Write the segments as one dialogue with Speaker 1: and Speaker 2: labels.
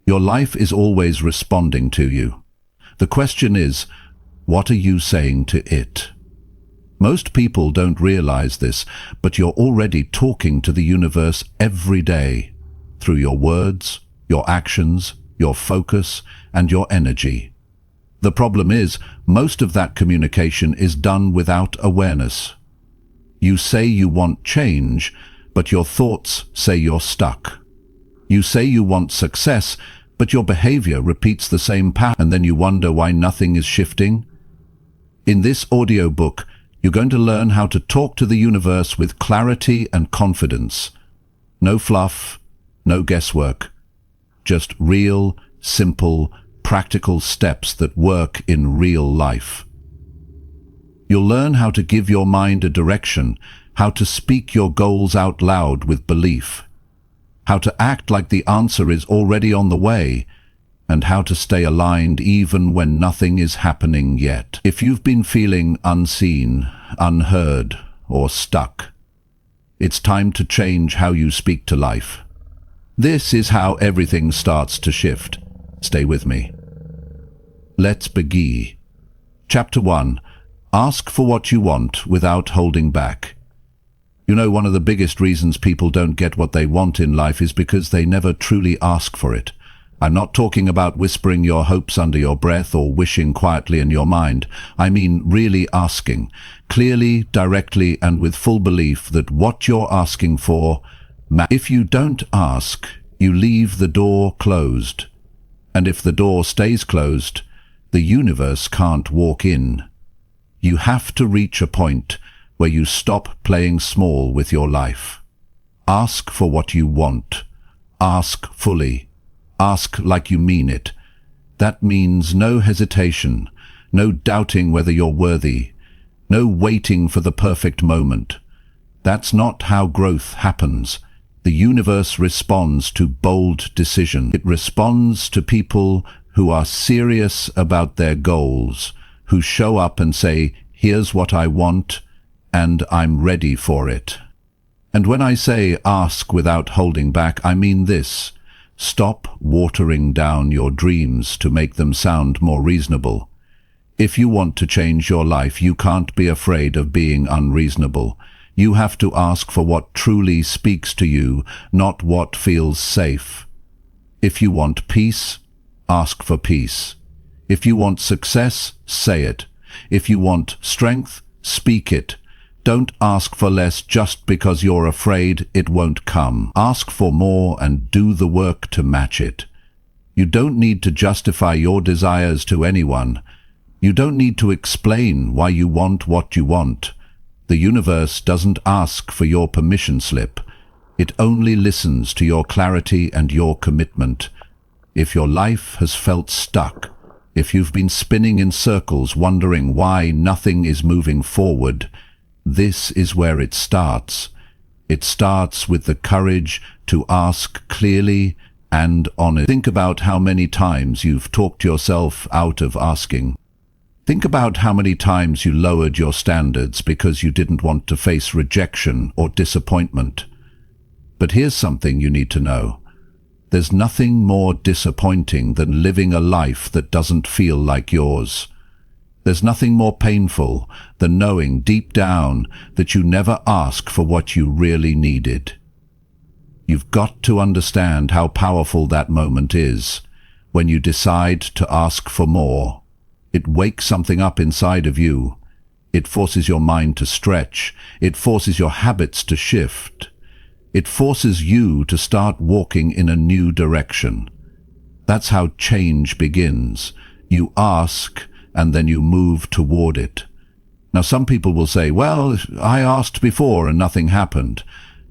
Speaker 1: Your life is always responding to you. The question is, what are you saying to it? Most people don't realize this, but you're already talking to the universe every day, through your words, your actions, your focus, and your energy. The problem is, most of that communication is done without awareness. You say you want change, but your thoughts say you're stuck. You say you want success, but your behavior repeats the same pattern, and then you wonder why nothing is shifting. In this audiobook, you're going to learn how to talk to the universe with clarity and confidence. No fluff, no guesswork. Just real, simple, practical steps that work in real life. You'll learn how to give your mind a direction, how to speak your goals out loud with belief, how to act like the answer is already on the way, and how to stay aligned even when nothing is happening yet. If you've been feeling unseen, unheard, or stuck, it's time to change how you speak to life. This is how everything starts to shift. Stay with me. Let's begin. Chapter 1. Ask for what you want without holding back. You know, one of the biggest reasons people don't get what they want in life is because they never truly ask for it. I'm not talking about whispering your hopes under your breath or wishing quietly in your mind. I mean really asking, clearly, directly, and with full belief that what you're asking for matters. If you don't ask, you leave the door closed. And if the door stays closed, the universe can't walk in. You have to reach a point where you stop playing small with your life. Ask for what you want. Ask fully. Ask like you mean it. That means no hesitation, no doubting whether you're worthy, no waiting for the perfect moment. That's not how growth happens. The universe responds to bold decision. It responds to people who are serious about their goals, who show up and say, here's what I want, and I'm ready for it. And when I say ask without holding back, I mean this. Stop watering down your dreams to make them sound more reasonable. If you want to change your life, you can't be afraid of being unreasonable. You have to ask for what truly speaks to you, not what feels safe. If you want peace, ask for peace. If you want success, say it. If you want strength, speak it. Don't ask for less just because you're afraid it won't come. Ask for more and do the work to match it. You don't need to justify your desires to anyone. You don't need to explain why you want what you want. The universe doesn't ask for your permission slip. It only listens to your clarity and your commitment. If your life has felt stuck, if you've been spinning in circles wondering why nothing is moving forward, this is where it starts. It starts with the courage to ask clearly and honestly. Think about how many times you've talked yourself out of asking. Think about how many times you lowered your standards because you didn't want to face rejection or disappointment. But here's something you need to know. There's nothing more disappointing than living a life that doesn't feel like yours. There's nothing more painful than knowing deep down that you never asked for what you really needed. You've got to understand how powerful that moment is when you decide to ask for more. It wakes something up inside of you. It forces your mind to stretch. It forces your habits to shift. It forces you to start walking in a new direction. That's how change begins. You ask, and then you move toward it. Now, some people will say, well, I asked before and nothing happened.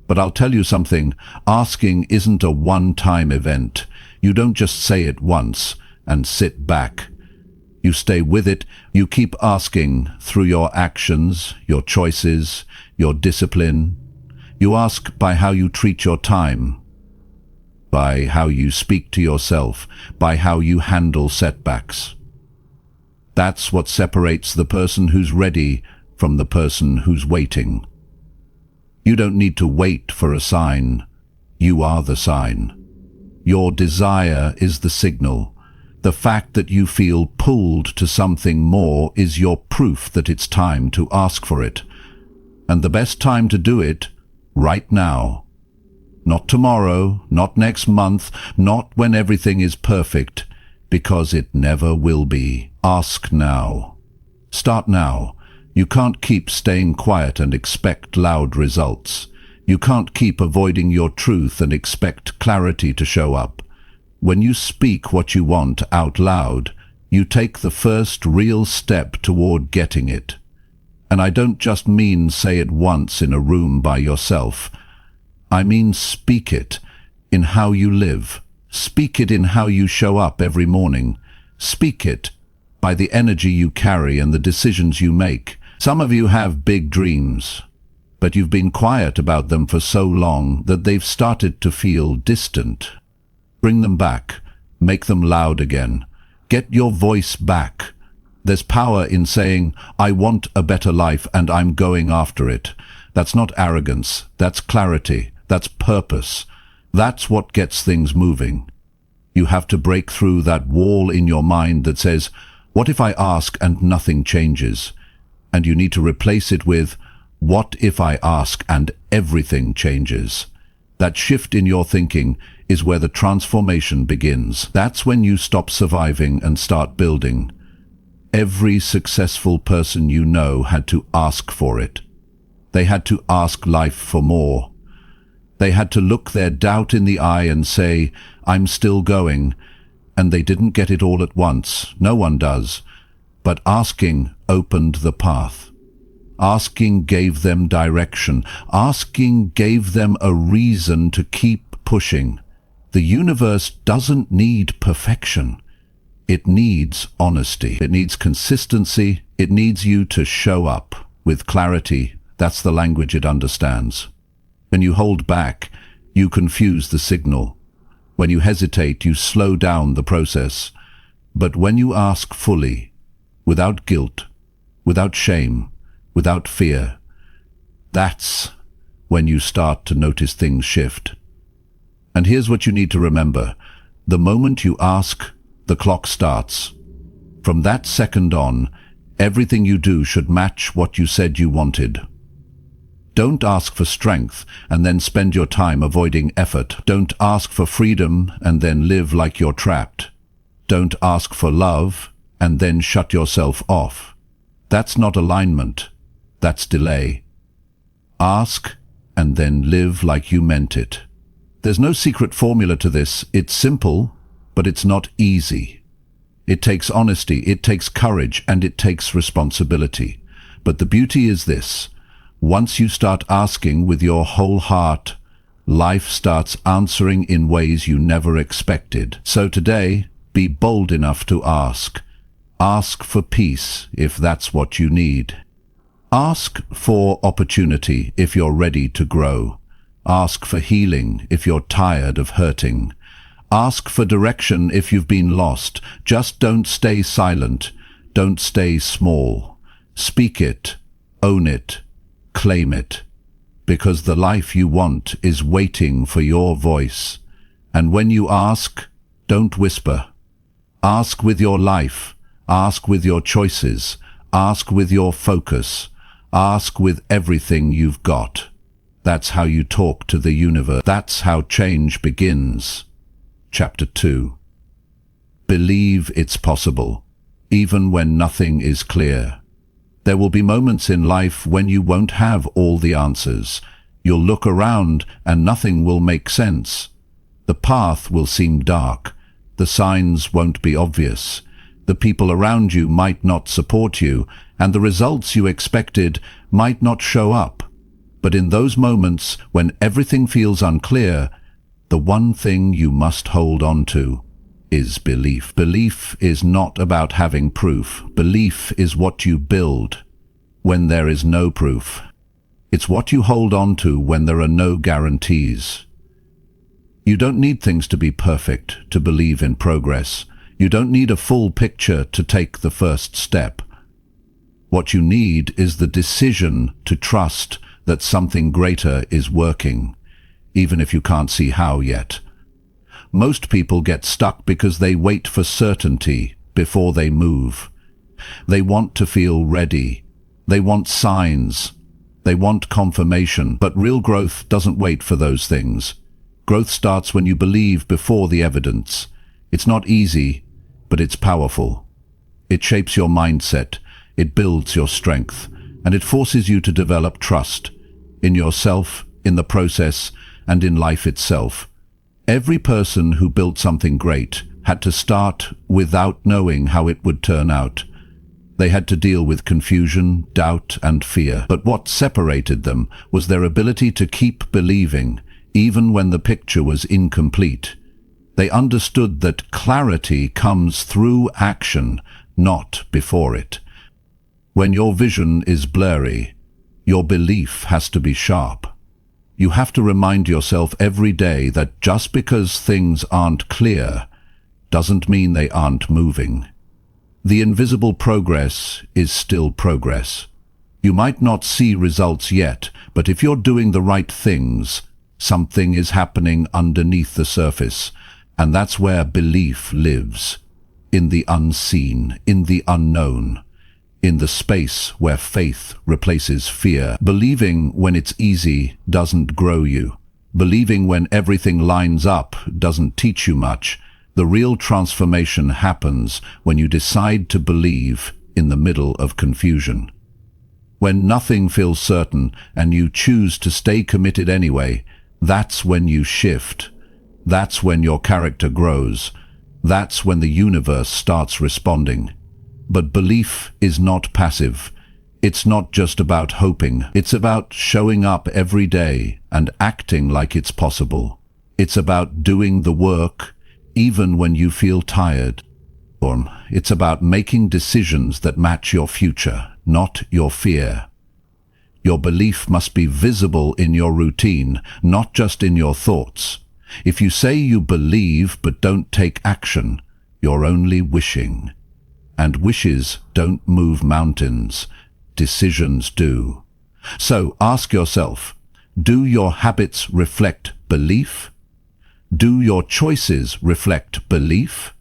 Speaker 1: But I'll tell you something, asking isn't a one-time event. You don't just say it once and sit back. You stay with it. You keep asking through your actions, your choices, your discipline. You ask by how you treat your time, by how you speak to yourself, by how you handle setbacks. That's what separates the person who's ready from the person who's waiting. You don't need to wait for a sign. You are the sign. Your desire is the signal. The fact that you feel pulled to something more is your proof that it's time to ask for it. And the best time to do it, right now. Not tomorrow, not next month, not when everything is perfect, because it never will be. Ask now. Start now. You can't keep staying quiet and expect loud results. You can't keep avoiding your truth and expect clarity to show up. When you speak what you want out loud, you take the first real step toward getting it. And I don't just mean say it once in a room by yourself. I mean speak it in how you live. Speak it in how you show up every morning. Speak it by the energy you carry and the decisions you make. Some of you have big dreams, but you've been quiet about them for so long that they've started to feel distant. Bring them back. Make them loud again. Get your voice back. There's power in saying, I want a better life and I'm going after it. That's not arrogance. That's clarity. That's purpose. That's what gets things moving. You have to break through that wall in your mind that says, what if I ask and nothing changes? And you need to replace it with, what if I ask and everything changes? That shift in your thinking is where the transformation begins. That's when you stop surviving and start building. Every successful person you know had to ask for it. They had to ask life for more. They had to look their doubt in the eye and say, I'm still going. And they didn't get it all at once. No one does. But asking opened the path. Asking gave them direction. Asking gave them a reason to keep pushing. The universe doesn't need perfection. It needs honesty. It needs consistency. It needs you to show up with clarity. That's the language it understands. When you hold back, you confuse the signal. When you hesitate, you slow down the process. But when you ask fully, without guilt, without shame, without fear, that's when you start to notice things shift. And here's what you need to remember. The moment you ask, the clock starts. From that second on, everything you do should match what you said you wanted. Don't ask for strength and then spend your time avoiding effort. Don't ask for freedom and then live like you're trapped. Don't ask for love and then shut yourself off. That's not alignment. That's delay. Ask and then live like you meant it. There's no secret formula to this. It's simple, but it's not easy. It takes honesty, it takes courage, and it takes responsibility. But the beauty is this. Once you start asking with your whole heart, life starts answering in ways you never expected. So today, be bold enough to ask. Ask for peace if that's what you need. Ask for opportunity if you're ready to grow. Ask for healing if you're tired of hurting. Ask for direction if you've been lost. Just don't stay silent. Don't stay small. Speak it. Own it. Claim it. Because the life you want is waiting for your voice. And when you ask, don't whisper. Ask with your life. Ask with your choices. Ask with your focus. Ask with everything you've got. That's how you talk to the universe. That's how change begins. Chapter 2. Believe it's possible, even when nothing is clear. There will be moments in life when you won't have all the answers. You'll look around and nothing will make sense. The path will seem dark. The signs won't be obvious. The people around you might not support you, and the results you expected might not show up. But in those moments when everything feels unclear, the one thing you must hold on to is belief. Belief is not about having proof. Belief is what you build when there is no proof. It's what you hold on to when there are no guarantees. You don't need things to be perfect to believe in progress. You don't need a full picture to take the first step. What you need is the decision to trust that something greater is working, even if you can't see how yet. Most people get stuck because they wait for certainty before they move. They want to feel ready. They want signs. They want confirmation. But real growth doesn't wait for those things. Growth starts when you believe before the evidence. It's not easy, but it's powerful. It shapes your mindset. It builds your strength. And it forces you to develop trust in yourself, in the process, and in life itself. Every person who built something great had to start without knowing how it would turn out. They had to deal with confusion, doubt, and fear. But what separated them was their ability to keep believing, even when the picture was incomplete. They understood that clarity comes through action, not before it. When your vision is blurry, your belief has to be sharp. You have to remind yourself every day that just because things aren't clear doesn't mean they aren't moving. The invisible progress is still progress. You might not see results yet, but if you're doing the right things, something is happening underneath the surface, and that's where belief lives. In the unseen, in the unknown, in the space where faith replaces fear. Believing when it's easy doesn't grow you. Believing when everything lines up doesn't teach you much. The real transformation happens when you decide to believe in the middle of confusion. When nothing feels certain and you choose to stay committed anyway, that's when you shift. That's when your character grows. That's when the universe starts responding. But belief is not passive. It's not just about hoping. It's about showing up every day and acting like it's possible. It's about doing the work even when you feel tired. It's about making decisions that match your future, not your fear. Your belief must be visible in your routine, not just in your thoughts. If you say you believe but don't take action, you're only wishing. And wishes don't move mountains. Decisions do. So ask yourself, do your habits reflect belief? Do your choices reflect belief?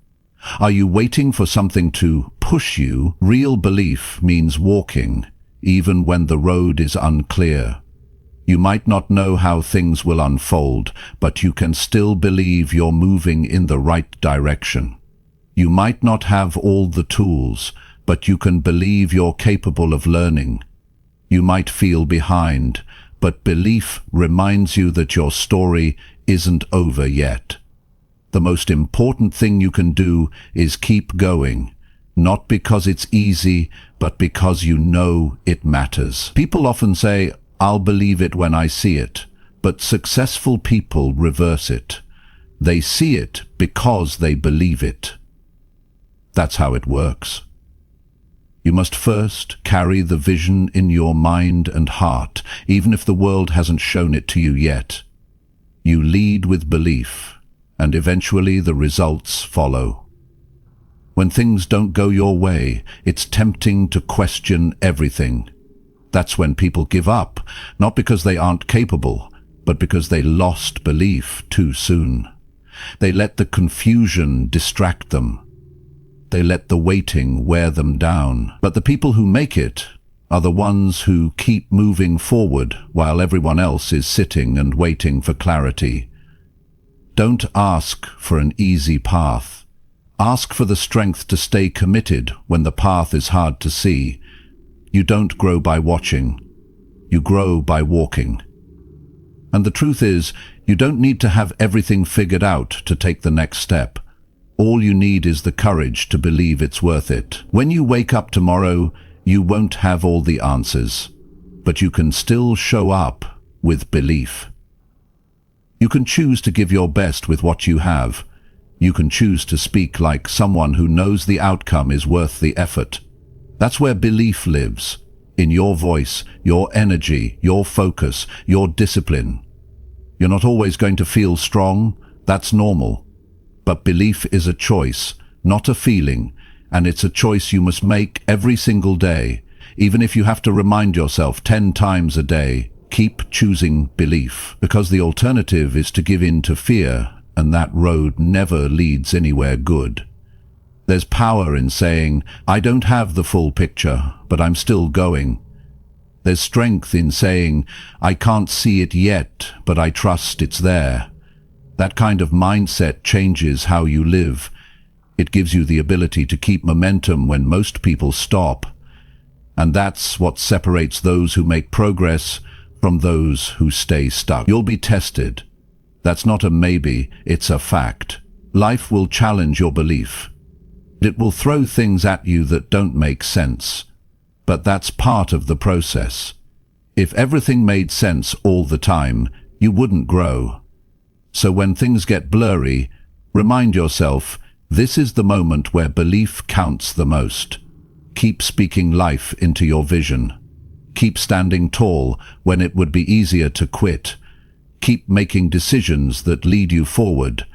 Speaker 1: Are you waiting for something to push you? Real belief means walking, even when the road is unclear. You might not know how things will unfold, but you can still believe you're moving in the right direction. You might not have all the tools, but you can believe you're capable of learning. You might feel behind, but belief reminds you that your story isn't over yet. The most important thing you can do is keep going, not because it's easy, but because you know it matters. People often say, "I'll believe it when I see it," but successful people reverse it. They see it because they believe it. That's how it works. You must first carry the vision in your mind and heart, even if the world hasn't shown it to you yet. You lead with belief, and eventually the results follow. When things don't go your way, it's tempting to question everything. That's when people give up, not because they aren't capable, but because they lost belief too soon. They let the confusion distract them. They let the waiting wear them down. But the people who make it are the ones who keep moving forward while everyone else is sitting and waiting for clarity. Don't ask for an easy path. Ask for the strength to stay committed when the path is hard to see. You don't grow by watching. You grow by walking. And the truth is, you don't need to have everything figured out to take the next step. All you need is the courage to believe it's worth it. When you wake up tomorrow, you won't have all the answers, but you can still show up with belief. You can choose to give your best with what you have. You can choose to speak like someone who knows the outcome is worth the effort. That's where belief lives, in your voice, your energy, your focus, your discipline. You're not always going to feel strong. That's normal. But belief is a choice, not a feeling, and it's a choice you must make every single day. Even if you have to remind yourself 10 times a day, keep choosing belief, because the alternative is to give in to fear and that road never leads anywhere good. There's power in saying, I don't have the full picture, but I'm still going. There's strength in saying, I can't see it yet, but I trust it's there. That kind of mindset changes how you live. It gives you the ability to keep momentum when most people stop. And that's what separates those who make progress from those who stay stuck. You'll be tested. That's not a maybe, it's a fact. Life will challenge your belief. It will throw things at you that don't make sense. But that's part of the process. If everything made sense all the time, you wouldn't grow. So when things get blurry, remind yourself, this is the moment where belief counts the most. Keep speaking life into your vision. Keep standing tall when it would be easier to quit. Keep making decisions that lead you forward,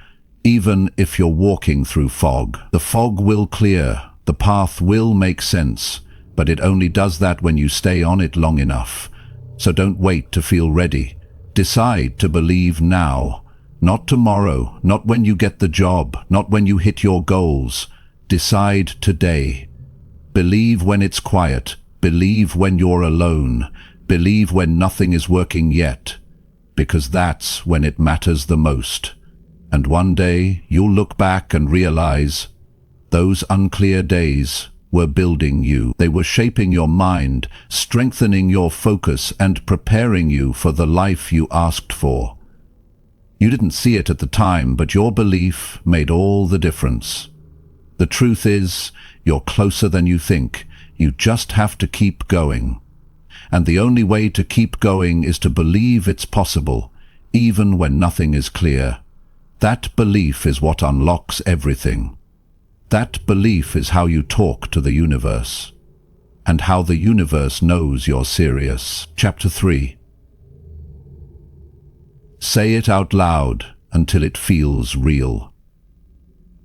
Speaker 1: even if you're walking through fog. The fog will clear, the path will make sense, but it only does that when you stay on it long enough. So don't wait to feel ready. Decide to believe now. Not tomorrow, not when you get the job, not when you hit your goals. Decide today. Believe when it's quiet. Believe when you're alone. Believe when nothing is working yet. Because that's when it matters the most. And one day you'll look back and realize those unclear days were building you. They were shaping your mind, strengthening your focus, and preparing you for the life you asked for. You didn't see it at the time, but your belief made all the difference. The truth is, you're closer than you think. You just have to keep going. And the only way to keep going is to believe it's possible, even when nothing is clear. That belief is what unlocks everything. That belief is how you talk to the universe, and how the universe knows you're serious. Chapter 3. Say it out loud until it feels real.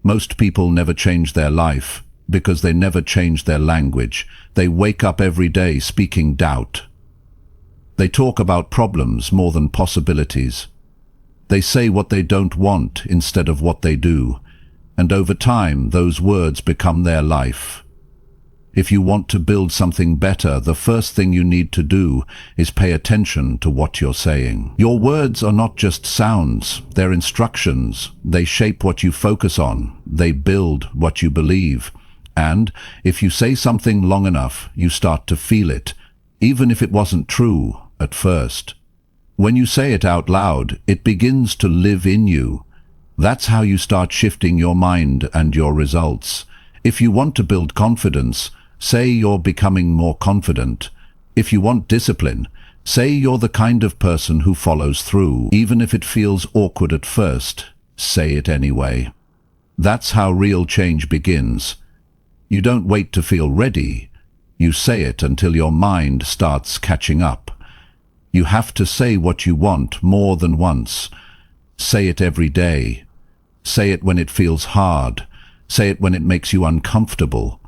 Speaker 1: Most people never change their life because they never change their language. They wake up every day speaking doubt. They talk about problems more than possibilities. They say what they don't want instead of what they do, and over time those words become their life. If you want to build something better, the first thing you need to do is pay attention to what you're saying. Your words are not just sounds, they're instructions. They shape what you focus on. They build what you believe. And if you say something long enough, you start to feel it, even if it wasn't true at first. When you say it out loud, it begins to live in you. That's how you start shifting your mind and your results. If you want to build confidence, say you're becoming more confident. If you want discipline, say you're the kind of person who follows through. Even if it feels awkward at first, say it anyway. That's how real change begins. You don't wait to feel ready. You say it until your mind starts catching up. You have to say what you want more than once. Say it every day. Say it when it feels hard. Say it when it makes you uncomfortable.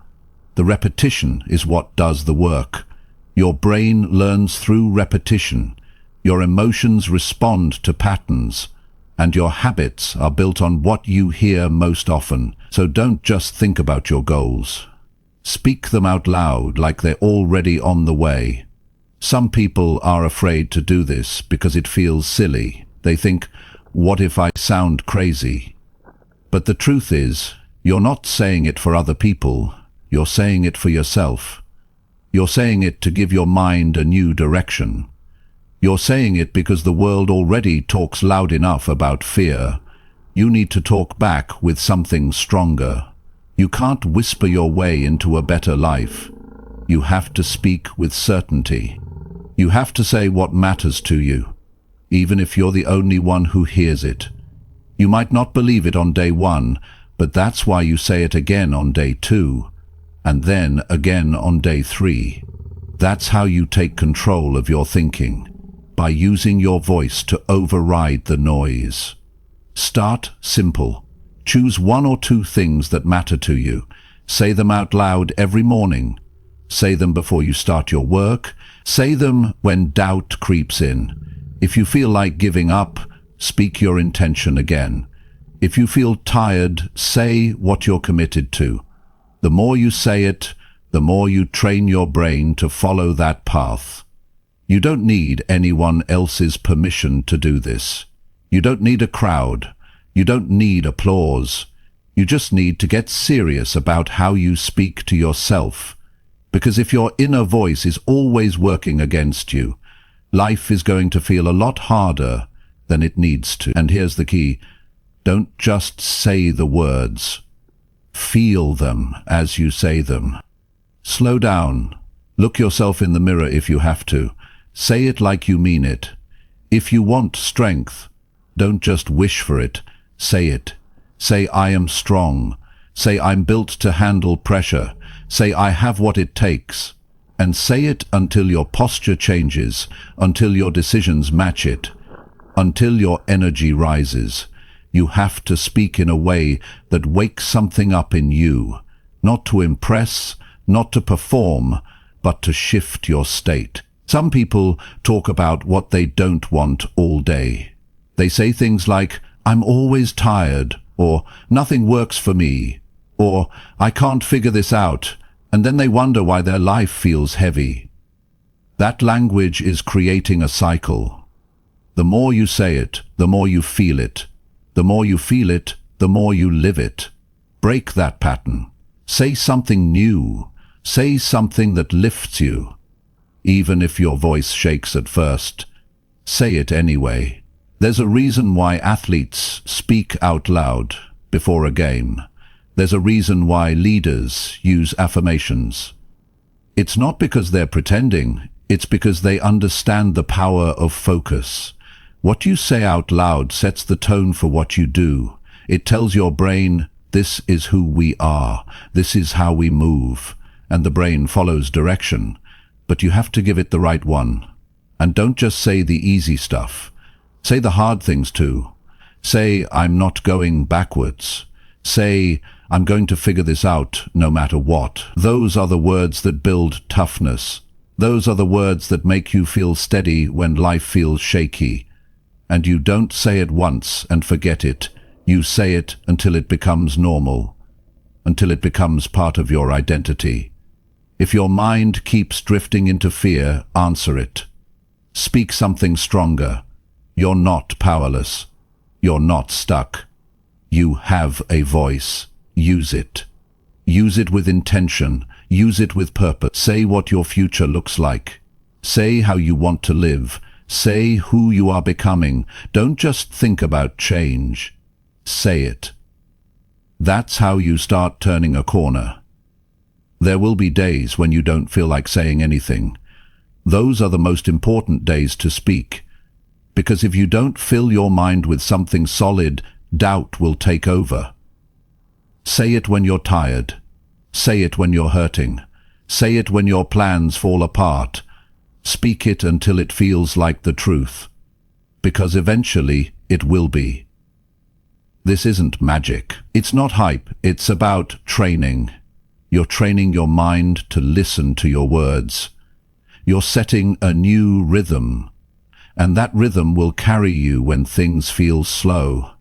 Speaker 1: The repetition is what does the work. Your brain learns through repetition. Your emotions respond to patterns. And your habits are built on what you hear most often. So don't just think about your goals. Speak them out loud like they're already on the way. Some people are afraid to do this because it feels silly. They think, what if I sound crazy? But the truth is, you're not saying it for other people. You're saying it for yourself. You're saying it to give your mind a new direction. You're saying it because the world already talks loud enough about fear. You need to talk back with something stronger. You can't whisper your way into a better life. You have to speak with certainty. You have to say what matters to you, even if you're the only one who hears it. You might not believe it on day 1, but that's why you say it again on day 2, and then again on day 3. That's how you take control of your thinking, by using your voice to override the noise. Start simple. Choose 1 or 2 things that matter to you. Say them out loud every morning. Say them before you start your work. Say them when doubt creeps in. If you feel like giving up, speak your intention again. If you feel tired, say what you're committed to. The more you say it, the more you train your brain to follow that path. You don't need anyone else's permission to do this. You don't need a crowd. You don't need applause. You just need to get serious about how you speak to yourself. Because if your inner voice is always working against you, life is going to feel a lot harder than it needs to. And here's the key. Don't just say the words. Feel them as you say them. Slow down. Look yourself in the mirror if you have to. Say it like you mean it. If you want strength, don't just wish for it. Say it. Say, I am strong. Say, I'm built to handle pressure. Say, I have what it takes. And say it until your posture changes, until your decisions match it, until your energy rises. You have to speak in a way that wakes something up in you, not to impress, not to perform, but to shift your state. Some people talk about what they don't want all day. They say things like, I'm always tired, or nothing works for me, or I can't figure this out, and then they wonder why their life feels heavy. That language is creating a cycle. The more you say it, the more you feel it. The more you feel it, the more you live it. Break that pattern. Say something new. Say something that lifts you. Even if your voice shakes at first, say it anyway. There's a reason why athletes speak out loud before a game. There's a reason why leaders use affirmations. It's not because they're pretending, it's because they understand the power of focus. What you say out loud sets the tone for what you do. It tells your brain, this is who we are, this is how we move, and the brain follows direction. But you have to give it the right one. And don't just say the easy stuff. Say the hard things too. Say, I'm not going backwards. Say, I'm going to figure this out no matter what. Those are the words that build toughness. Those are the words that make you feel steady when life feels shaky. And you don't say it once and forget it. You say it until it becomes normal, until it becomes part of your identity. If your mind keeps drifting into fear, answer it. Speak something stronger. You're not powerless. You're not stuck. You have a voice. Use it. Use it with intention. Use it with purpose. Say what your future looks like. Say how you want to live. Say who you are becoming. Don't just think about change. Say it. That's how you start turning a corner. There will be days when you don't feel like saying anything. Those are the most important days to speak. Because if you don't fill your mind with something solid, doubt will take over. Say it when you're tired. Say it when you're hurting. Say it when your plans fall apart. Speak it until it feels like the truth. Because eventually it will be. This isn't magic. It's not hype. It's about training. You're training your mind to listen to your words. You're setting a new rhythm. And that rhythm will carry you when things feel slow.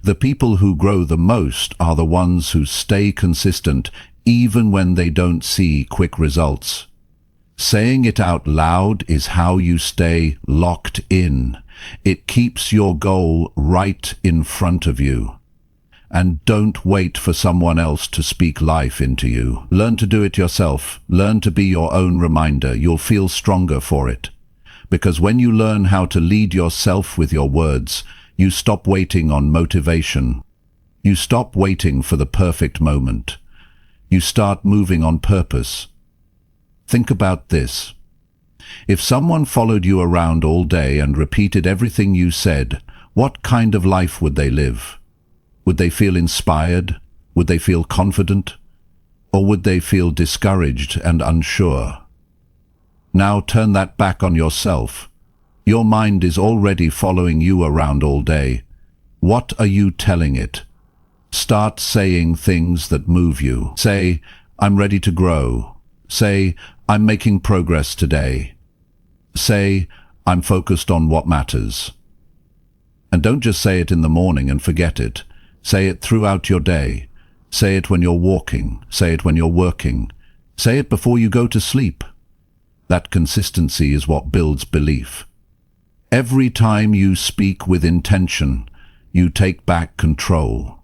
Speaker 1: The people who grow the most are the ones who stay consistent even when they don't see quick results. Saying it out loud is how you stay locked in. It keeps your goal right in front of you. And don't wait for someone else to speak life into you. Learn to do it yourself. Learn to be your own reminder. You'll feel stronger for it. Because when you learn how to lead yourself with your words, you stop waiting on motivation. You stop waiting for the perfect moment. You start moving on purpose. Think about this. If someone followed you around all day and repeated everything you said, what kind of life would they live? Would they feel inspired? Would they feel confident? Or would they feel discouraged and unsure? Now turn that back on yourself. Your mind is already following you around all day. What are you telling it? Start saying things that move you. Say, I'm ready to grow. Say, I'm making progress today. Say, I'm focused on what matters. And don't just say it in the morning and forget it. Say it throughout your day. Say it when you're walking. Say it when you're working. Say it before you go to sleep. That consistency is what builds belief. Every time you speak with intention, you take back control.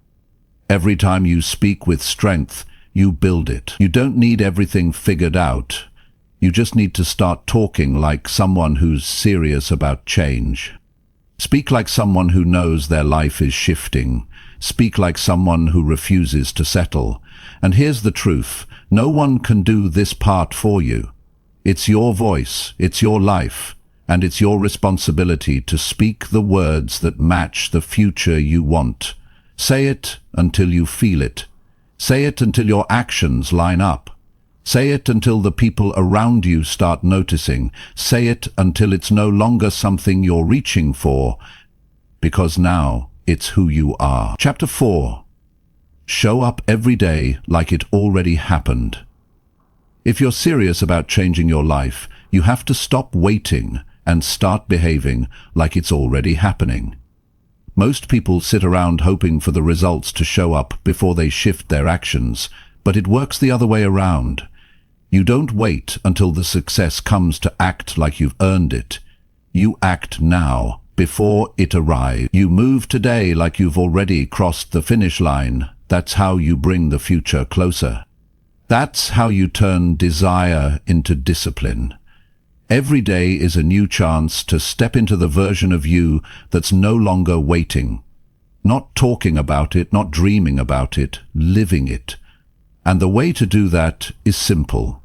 Speaker 1: Every time you speak with strength, you build it. You don't need everything figured out. You just need to start talking like someone who's serious about change. Speak like someone who knows their life is shifting. Speak like someone who refuses to settle. And here's the truth. No one can do this part for you. It's your voice, it's your life, and it's your responsibility to speak the words that match the future you want. Say it until you feel it. Say it until your actions line up. Say it until the people around you start noticing. Say it until it's no longer something you're reaching for, because now it's who you are. Chapter 4. Show up every day like it already happened. If you're serious about changing your life, you have to stop waiting and start behaving like it's already happening. Most people sit around hoping for the results to show up before they shift their actions, but it works the other way around. You don't wait until the success comes to act like you've earned it. You act now, before it arrives. You move today like you've already crossed the finish line. That's how you bring the future closer. That's how you turn desire into discipline. Every day is a new chance to step into the version of you that's no longer waiting. Not talking about it, not dreaming about it, living it. And the way to do that is simple.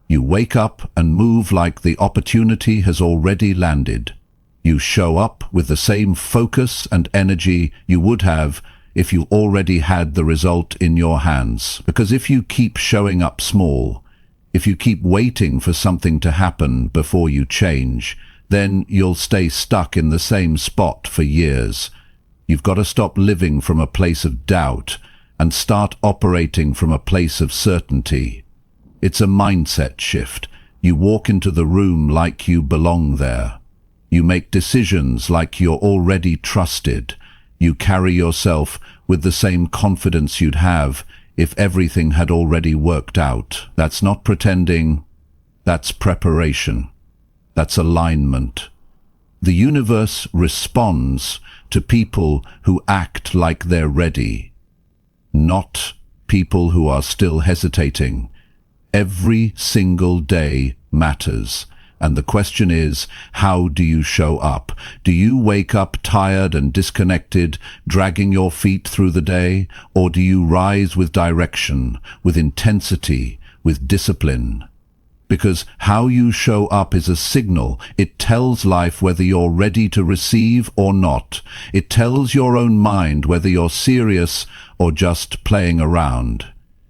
Speaker 1: You wake up and move like the opportunity has already landed. You show up with the same focus and energy you would have if you already had the result in your hands. Because if you keep showing up small, if you keep waiting for something to happen before you change, then you'll stay stuck in the same spot for years. You've got to stop living from a place of doubt and start operating from a place of certainty. It's a mindset shift. You walk into the room like you belong there. You make decisions like you're already trusted. You carry yourself with the same confidence you'd have if everything had already worked out. That's not pretending. That's preparation. That's alignment. The universe responds to people who act like they're ready, not people who are still hesitating. Every single day matters. And the question is, how do you show up? Do you wake up tired and disconnected, dragging your feet through the day? Or do you rise with direction, with intensity, with discipline? Because how you show up is a signal. It tells life whether you're ready to receive or not. It tells your own mind whether you're serious or just playing around.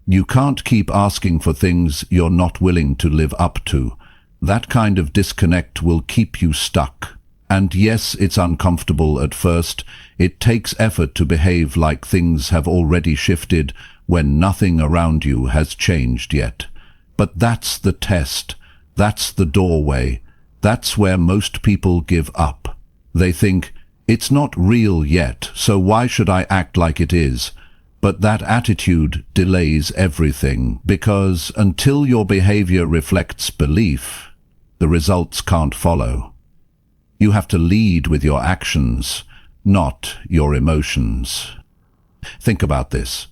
Speaker 1: You can't keep asking for things you're not willing to live up to. That kind of disconnect will keep you stuck. And yes, it's uncomfortable at first. It takes effort to behave like things have already shifted when nothing around you has changed yet. But that's the test. That's the doorway. That's where most people give up. They think, it's not real yet, so why should I act like it is? But that attitude delays everything, because until your behavior reflects belief, the results can't follow. You have to lead with your actions, not your emotions. Think about this.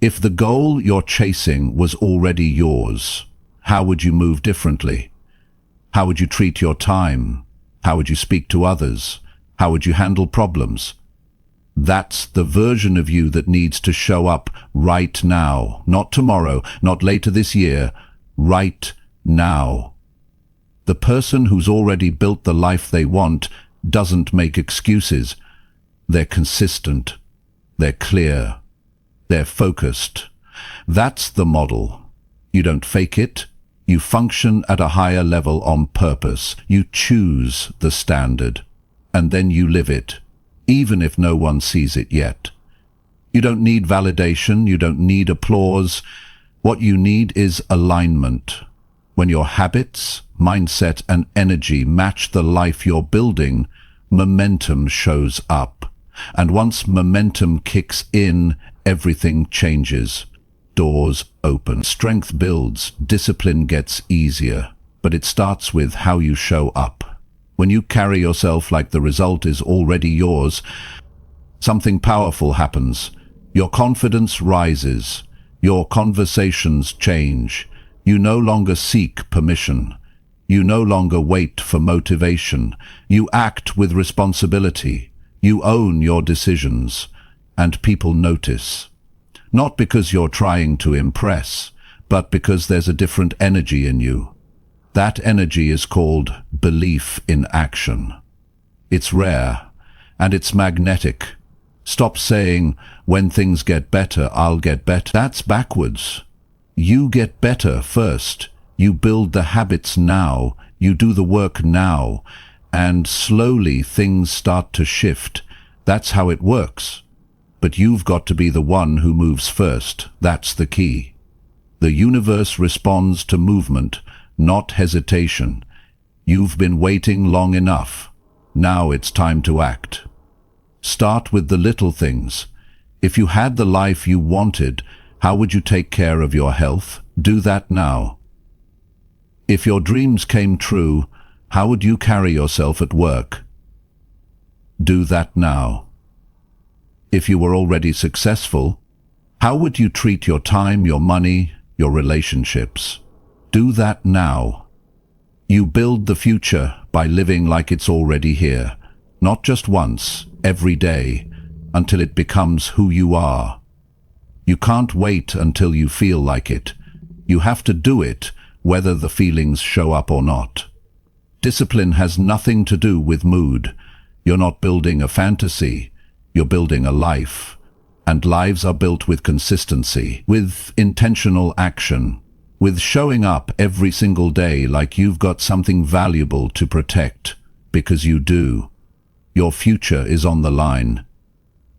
Speaker 1: If the goal you're chasing was already yours, how would you move differently? How would you treat your time? How would you speak to others? How would you handle problems? That's the version of you that needs to show up right now, not tomorrow, not later this year, right now. The person who's already built the life they want doesn't make excuses. They're consistent. They're clear. They're focused. That's the model. You don't fake it. You function at a higher level on purpose. You choose the standard, and then you live it, even if no one sees it yet. You don't need validation. You don't need applause. What you need is alignment. When your habits, mindset, and energy match the life you're building, momentum shows up. And once momentum kicks in, everything changes. Doors open, strength builds, discipline gets easier. But it starts with how you show up. When you carry yourself like the result is already yours, something powerful happens. Your confidence rises. Your conversations change. You no longer seek permission. You no longer wait for motivation. You act with responsibility. You own your decisions. And people notice. Not because you're trying to impress, but because there's a different energy in you. That energy is called belief in action. It's rare, and it's magnetic. Stop saying, when things get better, I'll get better. That's backwards. You get better first. You build the habits now. You do the work now. And slowly things start to shift. That's how it works. But you've got to be the one who moves first. That's the key. The universe responds to movement, not hesitation. You've been waiting long enough. Now it's time to act. Start with the little things. If you had the life you wanted, how would you take care of your health? Do that now. If your dreams came true, how would you carry yourself at work? Do that now. If you were already successful, how would you treat your time, your money, your relationships? Do that now. You build the future by living like it's already here, not just once, every day, until it becomes who you are. You can't wait until you feel like it. You have to do it, whether the feelings show up or not. Discipline has nothing to do with mood. You're not building a fantasy. You're building a life. And lives are built with consistency, with intentional action, with showing up every single day like you've got something valuable to protect, because you do. Your future is on the line.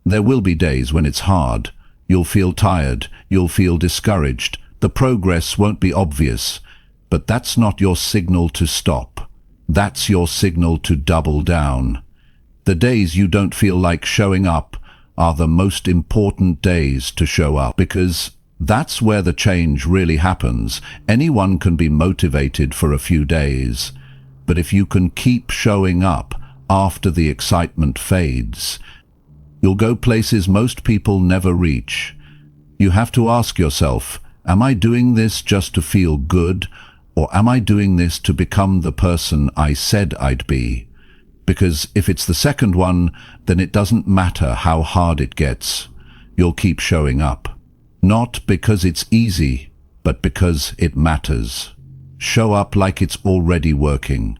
Speaker 1: There will be days when it's hard. You'll feel tired. You'll feel discouraged. The progress won't be obvious. But that's not your signal to stop. That's your signal to double down. The days you don't feel like showing up are the most important days to show up, because that's where the change really happens. Anyone can be motivated for a few days, but if you can keep showing up after the excitement fades, you'll go places most people never reach. You have to ask yourself, am I doing this just to feel good, or am I doing this to become the person I said I'd be? Because if it's the second one, then it doesn't matter how hard it gets. You'll keep showing up. Not because it's easy, but because it matters. Show up like it's already working.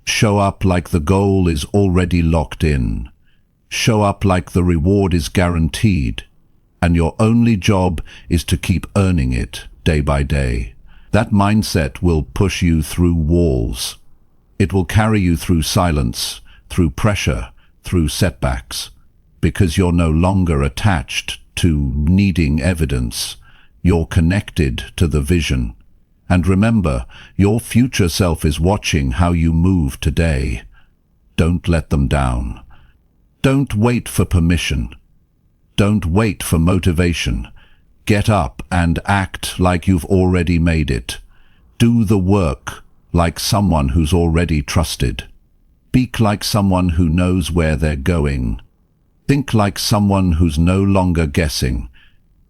Speaker 1: Show up like the goal is already locked in. Show up like the reward is guaranteed. And your only job is to keep earning it day by day. That mindset will push you through walls. It will carry you through silence, through pressure, through setbacks, because you're no longer attached to needing evidence. You're connected to the vision. And remember, your future self is watching how you move today. Don't let them down. Don't wait for permission. Don't wait for motivation. Get up and act like you've already made it. Do the work like someone who's already trusted. Speak like someone who knows where they're going. Think like someone who's no longer guessing.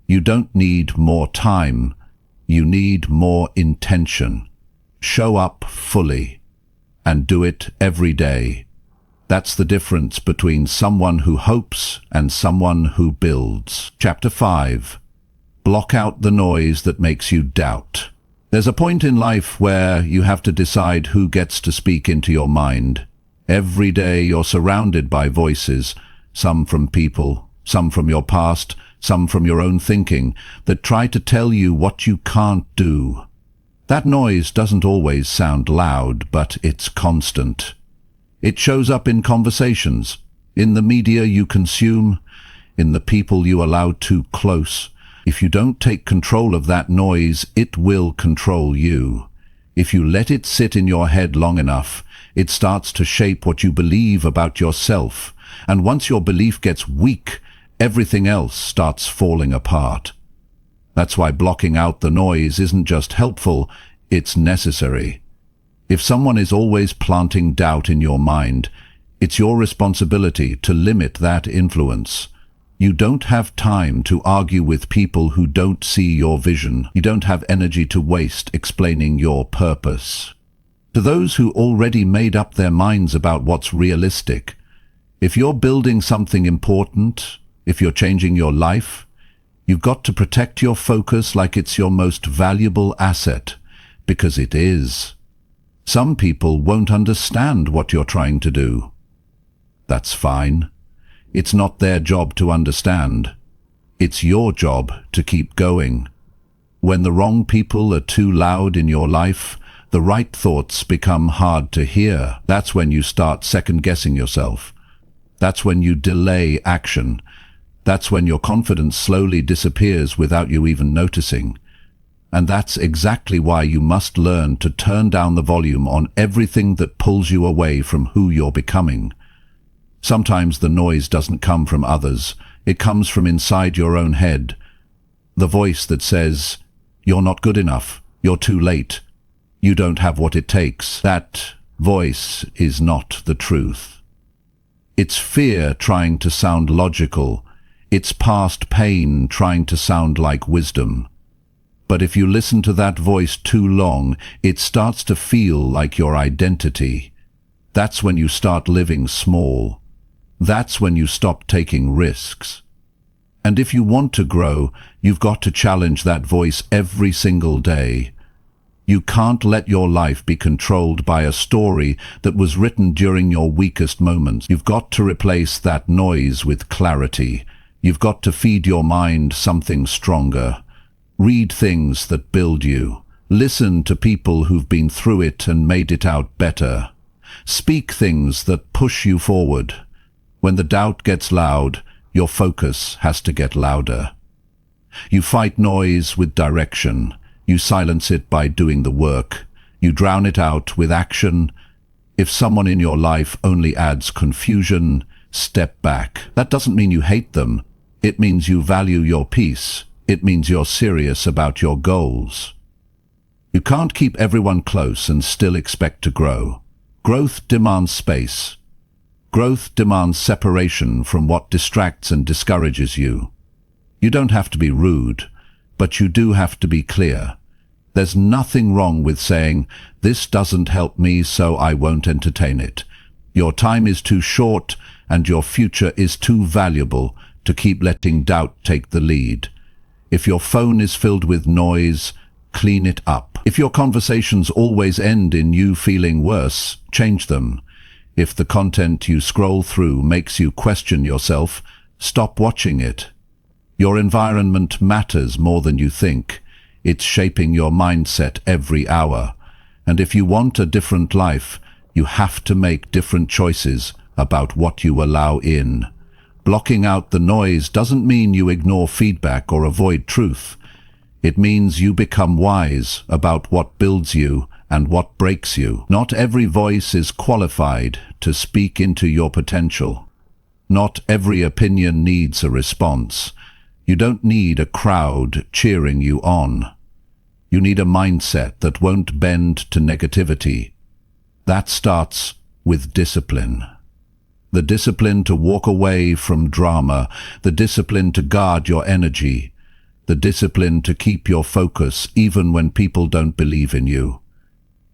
Speaker 1: You don't need more time. You need more intention. Show up fully and do it every day. That's the difference between someone who hopes and someone who builds. Chapter 5. Block out the noise that makes you doubt. There's a point in life where you have to decide who gets to speak into your mind. Every day you're surrounded by voices, some from people, some from your past, some from your own thinking, that try to tell you what you can't do. That noise doesn't always sound loud, but it's constant. It shows up in conversations, in the media you consume, in the people you allow too close. If you don't take control of that noise, it will control you. If you let it sit in your head long enough, it starts to shape what you believe about yourself, And once your belief gets weak, everything else starts falling apart. That's why blocking out the noise isn't just helpful, it's necessary. If someone is always planting doubt in your mind, it's your responsibility to limit that influence. You don't have time to argue with people who don't see your vision. You don't have energy to waste explaining your purpose. To those who already made up their minds about what's realistic, if you're building something important, if you're changing your life, you've got to protect your focus like it's your most valuable asset, because it is. Some people won't understand what you're trying to do. That's fine. It's not their job to understand. It's your job to keep going. When the wrong people are too loud in your life, the right thoughts become hard to hear. That's when you start second-guessing yourself. That's when you delay action. That's when your confidence slowly disappears without you even noticing. And that's exactly why you must learn to turn down the volume on everything that pulls you away from who you're becoming. Sometimes the noise doesn't come from others. It comes from inside your own head. The voice that says, "You're not good enough. You're too late. You don't have what it takes." That voice is not the truth. It's fear trying to sound logical. It's past pain trying to sound like wisdom. But if you listen to that voice too long, it starts to feel like your identity. That's when you start living small. That's when you stop taking risks. And if you want to grow, you've got to challenge that voice every single day. You can't let your life be controlled by a story that was written during your weakest moments. You've got to replace that noise with clarity. You've got to feed your mind something stronger. Read things that build you. Listen to people who've been through it and made it out better. Speak things that push you forward. When the doubt gets loud, your focus has to get louder. You fight noise with direction. You silence it by doing the work. You drown it out with action. If someone in your life only adds confusion, step back. That doesn't mean you hate them. It means you value your peace. It means you're serious about your goals. You can't keep everyone close and still expect to grow. Growth demands space. Growth demands separation from what distracts and discourages you. You don't have to be rude, but you do have to be clear. There's nothing wrong with saying, "This doesn't help me, so I won't entertain it." Your time is too short and your future is too valuable to keep letting doubt take the lead. If your phone is filled with noise, clean it up. If your conversations always end in you feeling worse, change them. If the content you scroll through makes you question yourself, stop watching it. Your environment matters more than you think. It's shaping your mindset every hour. And if you want a different life, you have to make different choices about what you allow in. Blocking out the noise doesn't mean you ignore feedback or avoid truth. It means you become wise about what builds you and what breaks you. Not every voice is qualified to speak into your potential. Not every opinion needs a response. You don't need a crowd cheering you on. You need a mindset that won't bend to negativity. That starts with discipline. The discipline to walk away from drama, the discipline to guard your energy, the discipline to keep your focus even when people don't believe in you.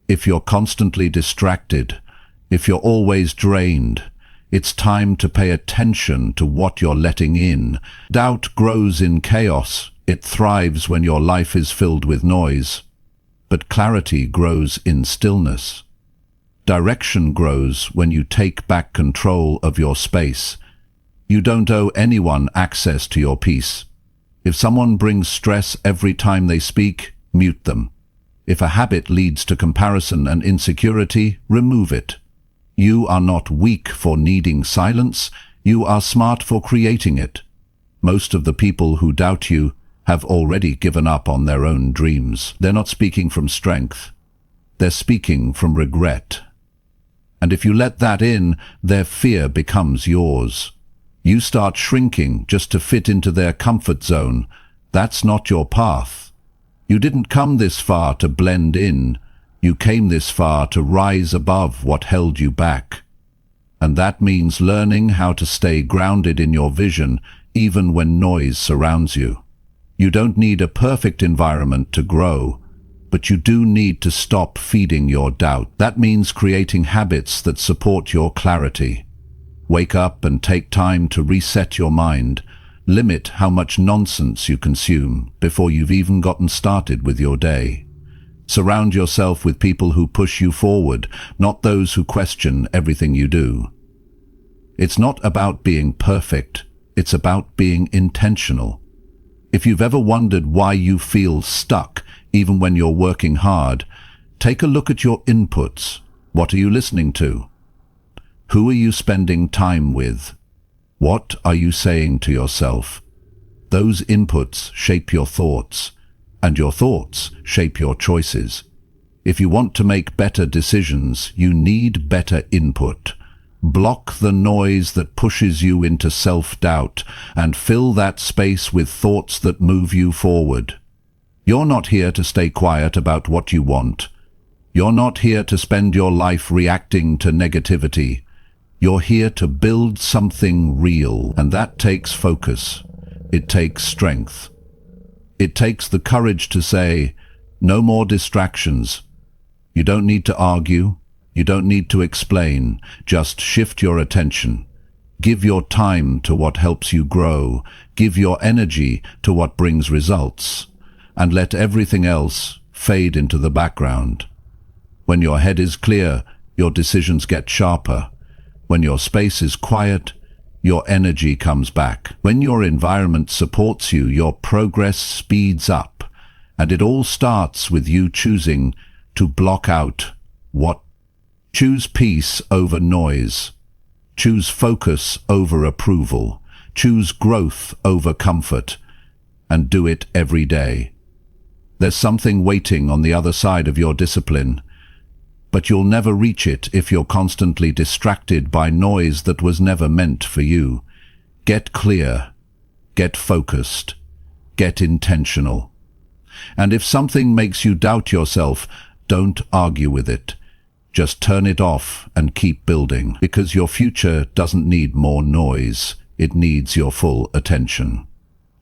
Speaker 1: If you're constantly distracted, if you're always drained, it's time to pay attention to what you're letting in. Doubt grows in chaos. It thrives when your life is filled with noise. But clarity grows in stillness. Direction grows when you take back control of your space. You don't owe anyone access to your peace. If someone brings stress every time they speak, mute them. If a habit leads to comparison and insecurity, remove it. You are not weak for needing silence. You are smart for creating it. Most of the people who doubt you have already given up on their own dreams. They're not speaking from strength. They're speaking from regret. And if you let that in, their fear becomes yours. You start shrinking just to fit into their comfort zone. That's not your path. You didn't come this far to blend in. You came this far to rise above what held you back. And that means learning how to stay grounded in your vision, even when noise surrounds you. You don't need a perfect environment to grow, but you do need to stop feeding your doubt. That means creating habits that support your clarity. Wake up and take time to reset your mind. Limit how much nonsense you consume before you've even gotten started with your day. Surround yourself with people who push you forward, not those who question everything you do. It's not about being perfect, it's about being intentional. If you've ever wondered why you feel stuck, even when you're working hard, take a look at your inputs. What are you listening to? Who are you spending time with? What are you saying to yourself? Those inputs shape your thoughts, and your thoughts shape your choices. If you want to make better decisions, you need better input. Block the noise that pushes you into self-doubt and fill that space with thoughts that move you forward. You're not here to stay quiet about what you want. You're not here to spend your life reacting to negativity. You're here to build something real, and that takes focus. It takes strength. It takes the courage to say, no more distractions. You don't need to argue. You don't need to explain. Just shift your attention. Give your time to what helps you grow. Give your energy to what brings results. And let everything else fade into the background. When your head is clear, your decisions get sharper. When your space is quiet, your energy comes back. When your environment supports you, your progress speeds up. And it all starts with you choosing to block out what. Choose peace over noise. Choose focus over approval. Choose growth over comfort. And do it every day. There's something waiting on the other side of your discipline. But you'll never reach it if you're constantly distracted by noise that was never meant for you. Get clear. Get focused. Get intentional. And if something makes you doubt yourself, don't argue with it. Just turn it off and keep building, because your future doesn't need more noise. It needs your full attention.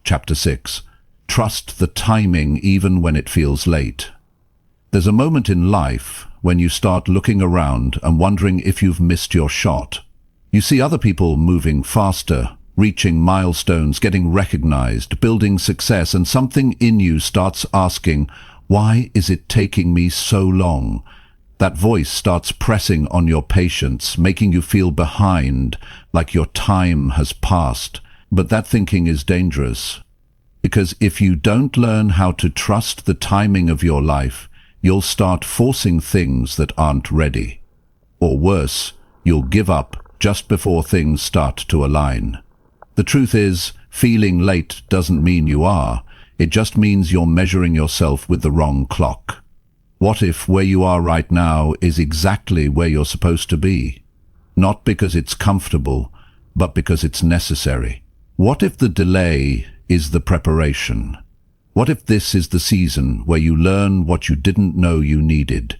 Speaker 1: Chapter 6. Trust the timing even when it feels late. There's a moment in life when you start looking around and wondering if you've missed your shot. You see other people moving faster, reaching milestones, getting recognized, building success, and something in you starts asking, why is it taking me so long? That voice starts pressing on your patience, making you feel behind, like your time has passed. But that thinking is dangerous, because if you don't learn how to trust the timing of your life, you'll start forcing things that aren't ready. Or worse, you'll give up just before things start to align. The truth is, feeling late doesn't mean you are. It just means you're measuring yourself with the wrong clock. What if where you are right now is exactly where you're supposed to be? Not because it's comfortable, but because it's necessary. What if the delay is the preparation? What if this is the season where you learn what you didn't know you needed?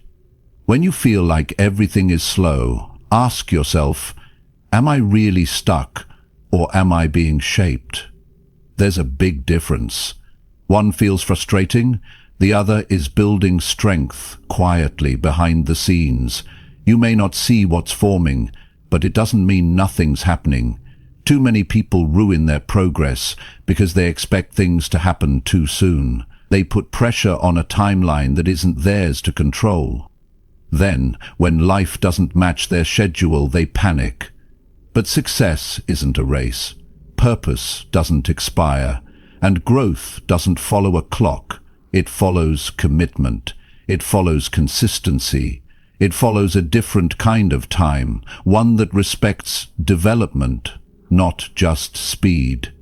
Speaker 1: When you feel like everything is slow, ask yourself, am I really stuck, or am I being shaped? There's a big difference. One feels frustrating, the other is building strength quietly behind the scenes. You may not see what's forming, but it doesn't mean nothing's happening. Too many people ruin their progress because they expect things to happen too soon. They put pressure on a timeline that isn't theirs to control. Then, when life doesn't match their schedule, they panic. But success isn't a race. Purpose doesn't expire. And growth doesn't follow a clock. It follows commitment. It follows consistency. It follows a different kind of time, one that respects development, not just speed.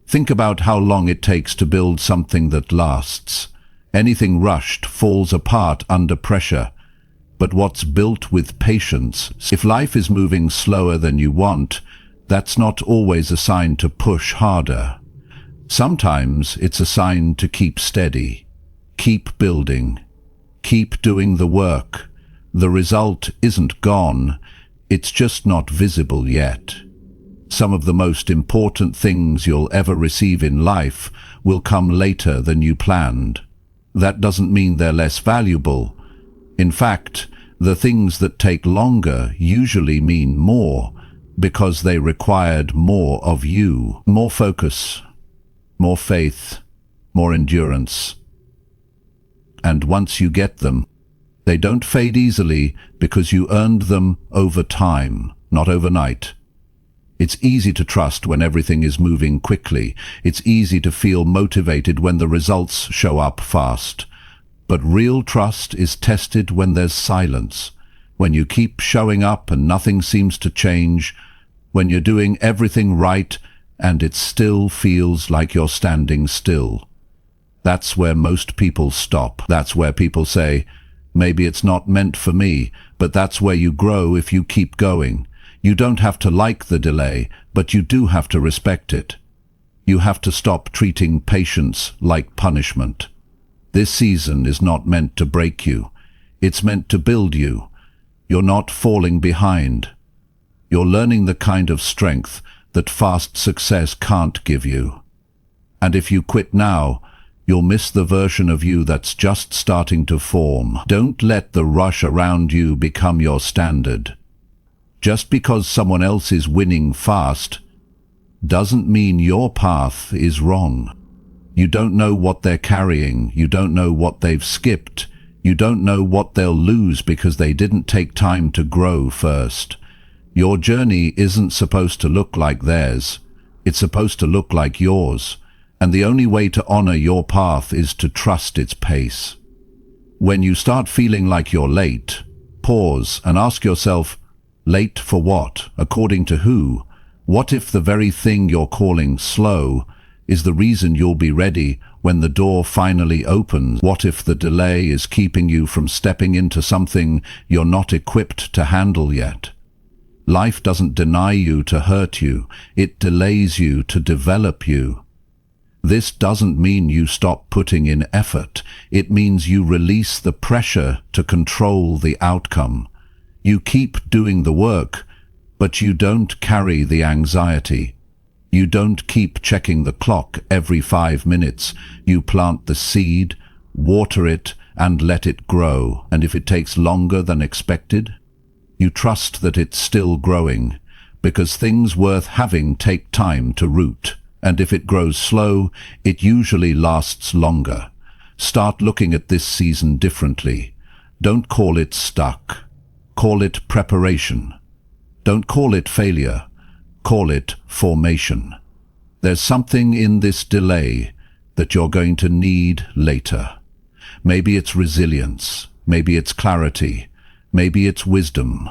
Speaker 1: Think about how long it takes to build something that lasts. Anything rushed falls apart under pressure. but what's built with patience. If life is moving slower than you want, that's not always a sign to push harder. Sometimes it's a sign to keep steady, keep building, keep doing the work. The result isn't gone, it's just not visible yet. Some of the most important things you'll ever receive in life will come later than you planned. That doesn't mean they're less valuable. In fact, the things that take longer usually mean more, because they required more of you. More focus, more faith, more endurance. And once you get them, they don't fade easily because you earned them over time, not overnight. It's easy to trust when everything is moving quickly. It's easy to feel motivated when the results show up fast. But real trust is tested when there's silence, when you keep showing up and nothing seems to change, when you're doing everything right and it still feels like you're standing still. That's where most people stop. That's where people say, maybe it's not meant for me, but that's where you grow if you keep going. You don't have to like the delay, but you do have to respect it. You have to stop treating patience like punishment. This season is not meant to break you. It's meant to build you. You're not falling behind. You're learning the kind of strength that fast success can't give you. And if you quit now, you'll miss the version of you that's just starting to form. Don't let the rush around you become your standard. Just because someone else is winning fast doesn't mean your path is wrong. You don't know what they're carrying. You don't know what they've skipped. You don't know what they'll lose because they didn't take time to grow first. Your journey isn't supposed to look like theirs. It's supposed to look like yours. And the only way to honor your path is to trust its pace. When you start feeling like you're late, pause and ask yourself, late for what? According to who? What if the very thing you're calling slow is the reason you'll be ready when the door finally opens? What if the delay is keeping you from stepping into something you're not equipped to handle yet? Life doesn't deny you to hurt you. It delays you to develop you. This doesn't mean you stop putting in effort. It means you release the pressure to control the outcome. You keep doing the work, but you don't carry the anxiety. You don't keep checking the clock every 5 minutes. You plant the seed, water it, and let it grow. And if it takes longer than expected, you trust that it's still growing, because things worth having take time to root. And if it grows slow, it usually lasts longer. Start looking at this season differently. Don't call it stuck. Call it preparation. Don't call it failure. Call it formation. There's something in this delay that you're going to need later. Maybe it's resilience. Maybe it's clarity. Maybe it's wisdom.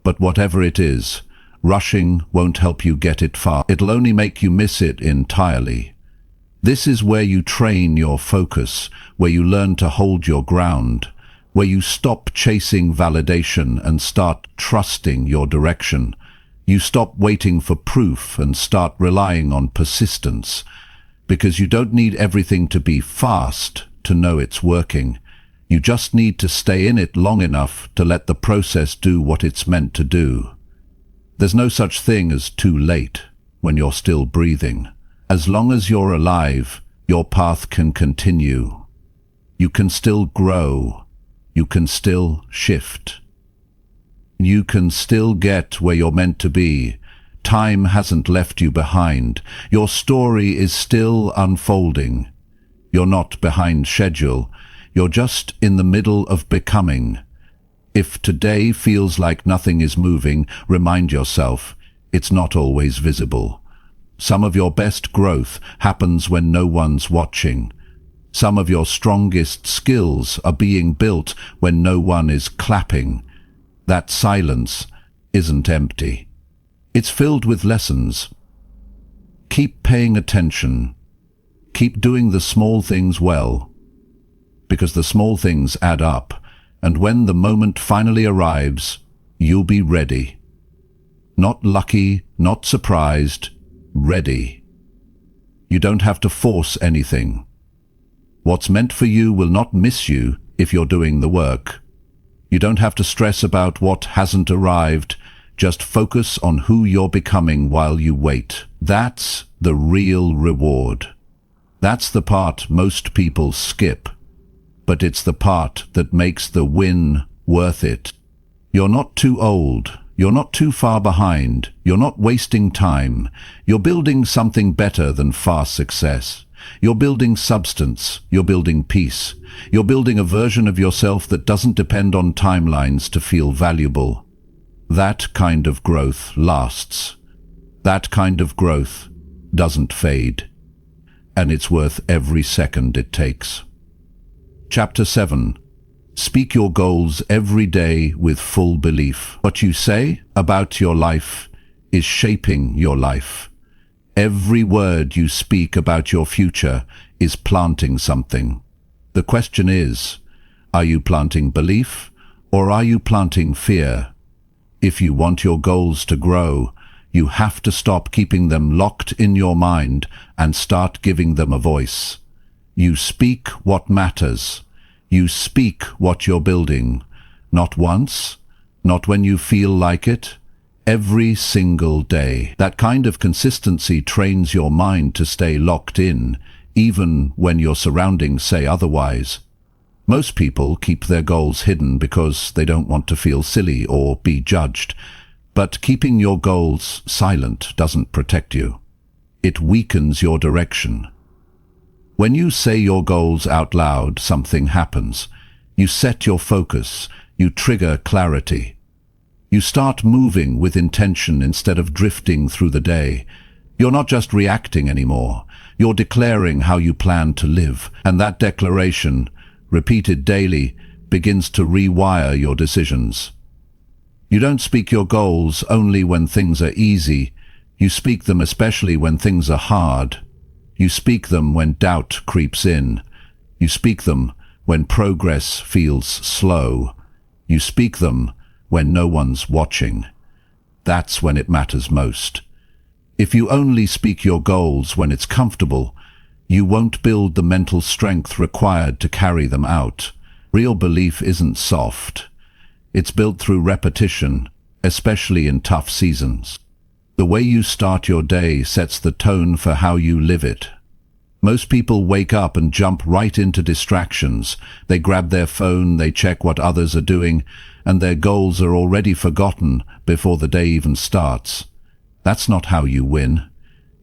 Speaker 1: But whatever it is, rushing won't help you get it far. It'll only make you miss it entirely. This is where you train your focus, where you learn to hold your ground, where you stop chasing validation and start trusting your direction. You stop waiting for proof and start relying on persistence, because you don't need everything to be fast to know it's working. You just need to stay in it long enough to let the process do what it's meant to do. There's no such thing as too late when you're still breathing. As long as you're alive, your path can continue. You can still grow. You can still shift. You can still get where you're meant to be. Time hasn't left you behind. Your story is still unfolding. You're not behind schedule. You're just in the middle of becoming. If today feels like nothing is moving, remind yourself, it's not always visible. Some of your best growth happens when no one's watching. Some of your strongest skills are being built when no one is clapping. That silence isn't empty. It's filled with lessons. Keep paying attention. Keep doing the small things well, because the small things add up. And when the moment finally arrives, you'll be ready. Not lucky, not surprised, ready. You don't have to force anything. What's meant for you will not miss you if you're doing the work. You don't have to stress about what hasn't arrived. Just focus on who you're becoming while you wait. That's the real reward. That's the part most people skip, but it's the part that makes the win worth it. You're not too old. You're not too far behind. You're not wasting time. You're building something better than fast success. You're building substance. You're building peace. You're building a version of yourself that doesn't depend on timelines to feel valuable. That kind of growth lasts. That kind of growth doesn't fade. And it's worth every second it takes. Chapter 7. Speak your goals every day with full belief. What you say about your life is shaping your life. Every word you speak about your future is planting something. The question is, are you planting belief or are you planting fear? If you want your goals to grow, you have to stop keeping them locked in your mind and start giving them a voice. You speak what matters. You speak what you're building. Not once, not when you feel like it, every single day. That kind of consistency trains your mind to stay locked in, even when your surroundings say otherwise. Most people keep their goals hidden because they don't want to feel silly or be judged. But keeping your goals silent doesn't protect you. It weakens your direction. When you say your goals out loud, something happens. You set your focus. You trigger clarity. You start moving with intention instead of drifting through the day. You're not just reacting anymore. You're declaring how you plan to live. And that declaration, repeated daily, begins to rewire your decisions. You don't speak your goals only when things are easy. You speak them especially when things are hard. You speak them when doubt creeps in. You speak them when progress feels slow. You speak them when no one's watching. That's when it matters most. If you only speak your goals when it's comfortable, you won't build the mental strength required to carry them out. Real belief isn't soft. It's built through repetition, especially in tough seasons. The way you start your day sets the tone for how you live it. Most people wake up and jump right into distractions. They grab their phone, they check what others are doing, and their goals are already forgotten before the day even starts. That's not how you win.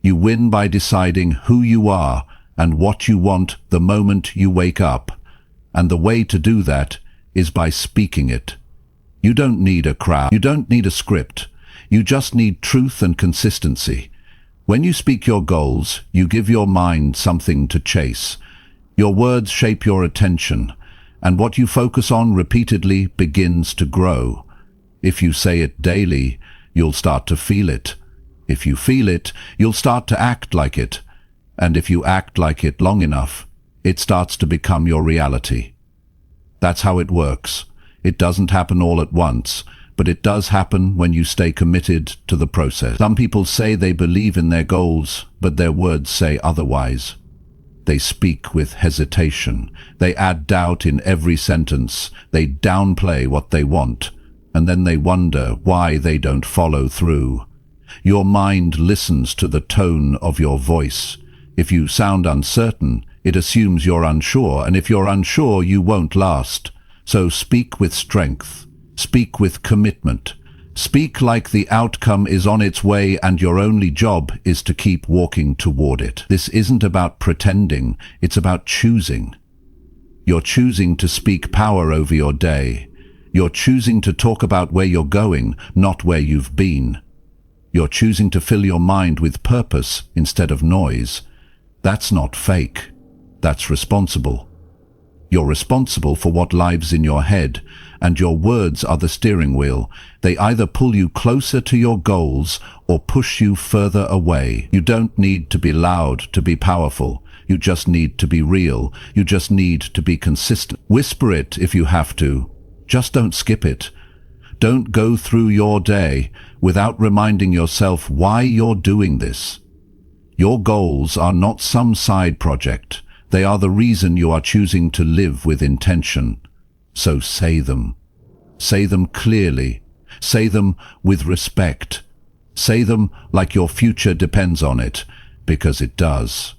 Speaker 1: You win by deciding who you are and what you want the moment you wake up. And the way to do that is by speaking it. You don't need a crowd. You don't need a script. You just need truth and consistency. When you speak your goals, you give your mind something to chase. Your words shape your attention, and what you focus on repeatedly begins to grow. If you say it daily, you'll start to feel it. If you feel it, you'll start to act like it. And if you act like it long enough, it starts to become your reality. That's how it works. It doesn't happen all at once, but it does happen when you stay committed to the process. Some people say they believe in their goals, but their words say otherwise. They speak with hesitation. They add doubt in every sentence. They downplay what they want, and then they wonder why they don't follow through. Your mind listens to the tone of your voice. If you sound uncertain, it assumes you're unsure, and if you're unsure, you won't last. So speak with strength. Speak with commitment. Speak like the outcome is on its way and your only job is to keep walking toward it. This isn't about pretending, it's about choosing. You're choosing to speak power over your day. You're choosing to talk about where you're going, not where you've been. You're choosing to fill your mind with purpose instead of noise. That's not fake. That's responsible. You're responsible for what lives in your head, and your words are the steering wheel. They either pull you closer to your goals or push you further away. You don't need to be loud to be powerful. You just need to be real. You just need to be consistent. Whisper it if you have to. Just don't skip it. Don't go through your day without reminding yourself why you're doing this. Your goals are not some side project. They are the reason you are choosing to live with intention. So say them. Say them clearly. Say them with respect. Say them like your future depends on it, because it does.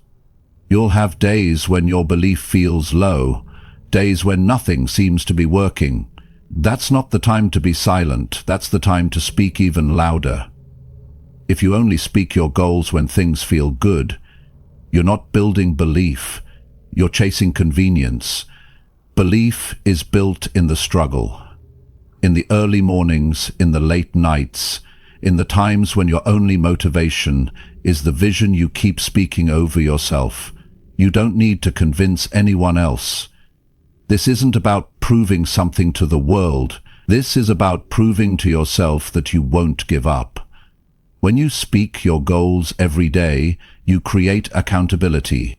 Speaker 1: You'll have days when your belief feels low, days when nothing seems to be working. That's not the time to be silent. That's the time to speak even louder. If you only speak your goals when things feel good, you're not building belief. You're chasing convenience. Belief is built in the struggle, in the early mornings, in the late nights, in the times when your only motivation is the vision you keep speaking over yourself. You don't need to convince anyone else. This isn't about proving something to the world. This is about proving to yourself that you won't give up. When you speak your goals every day, you create accountability.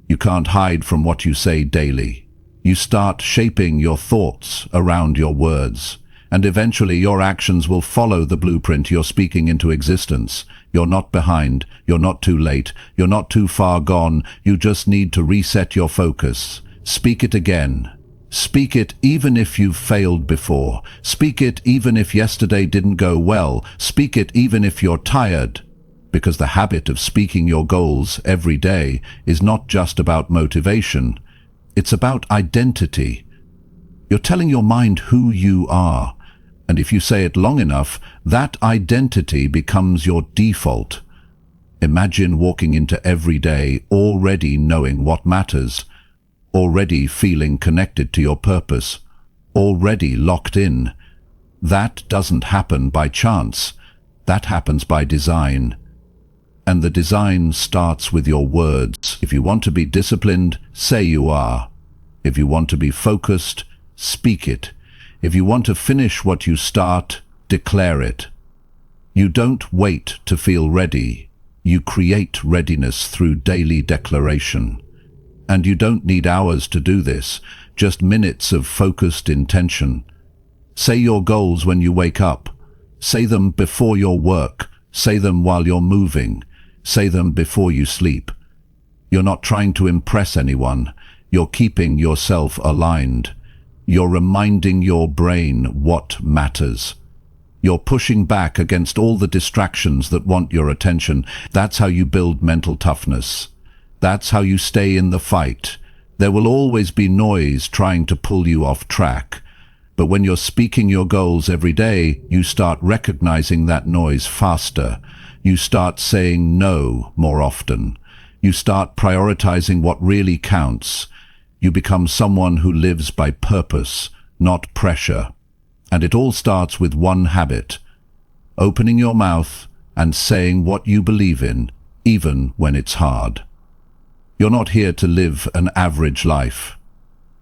Speaker 1: You can't hide from what you say daily. You start shaping your thoughts around your words, and eventually your actions will follow the blueprint you're speaking into existence. You're not behind. You're not too late. You're not too far gone. You just need to reset your focus. Speak it again. Speak it even if you've failed before. Speak it even if yesterday didn't go well. Speak it even if you're tired. Because the habit of speaking your goals every day is not just about motivation. It's about identity. You're telling your mind who you are. And if you say it long enough, that identity becomes your default. Imagine walking into every day already knowing what matters, already feeling connected to your purpose, already locked in. That doesn't happen by chance. That happens by design. And the design starts with your words. If you want to be disciplined, say you are. If you want to be focused, speak it. If you want to finish what you start, declare it. You don't wait to feel ready. You create readiness through daily declaration. And you don't need hours to do this, just minutes of focused intention. Say your goals when you wake up. Say them before your work. Say them while you're moving. Say them before you sleep. You're not trying to impress anyone. You're keeping yourself aligned. You're reminding your brain what matters. You're pushing back against all the distractions that want your attention. That's how you build mental toughness. That's how you stay in the fight. There will always be noise trying to pull you off track. But when you're speaking your goals every day, you start recognizing that noise faster. You start saying no more often. You start prioritizing what really counts. You become someone who lives by purpose, not pressure. And it all starts with one habit: opening your mouth and saying what you believe in, even when it's hard. You're not here to live an average life.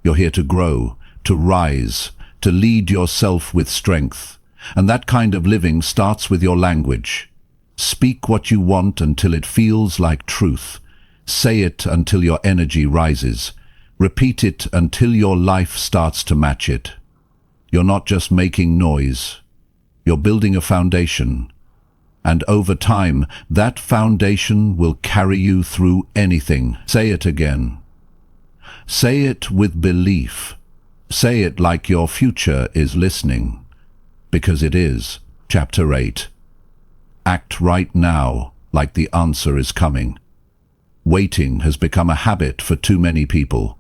Speaker 1: You're here to grow, to rise, to lead yourself with strength. And that kind of living starts with your language. Speak what you want until it feels like truth. Say it until your energy rises. Repeat it until your life starts to match it. You're not just making noise. You're building a foundation. And over time, that foundation will carry you through anything. Say it again. Say it with belief. Say it like your future is listening. Because it is. Chapter 8. Act right now, like the answer is coming. Waiting has become a habit for too many people.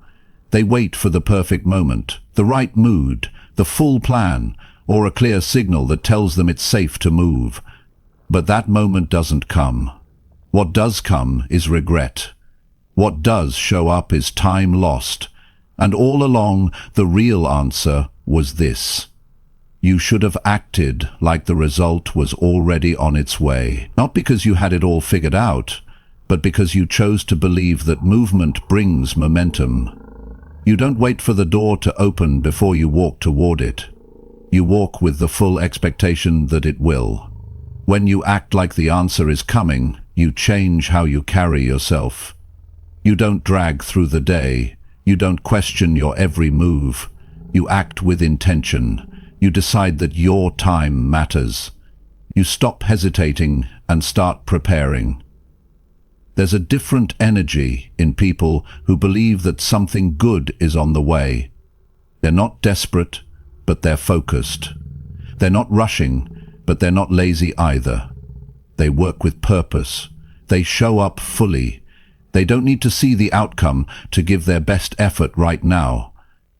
Speaker 1: They wait for the perfect moment, the right mood, the full plan, or a clear signal that tells them it's safe to move. But that moment doesn't come. What does come is regret. What does show up is time lost. And all along, the real answer was this: you should have acted like the result was already on its way. Not because you had it all figured out, but because you chose to believe that movement brings momentum. You don't wait for the door to open before you walk toward it. You walk with the full expectation that it will. When you act like the answer is coming, you change how you carry yourself. You don't drag through the day. You don't question your every move. You act with intention. You decide that your time matters. You stop hesitating and start preparing. There's a different energy in people who believe that something good is on the way. They're not desperate, but they're focused. They're not rushing, but they're not lazy either. They work with purpose. They show up fully. They don't need to see the outcome to give their best effort right now.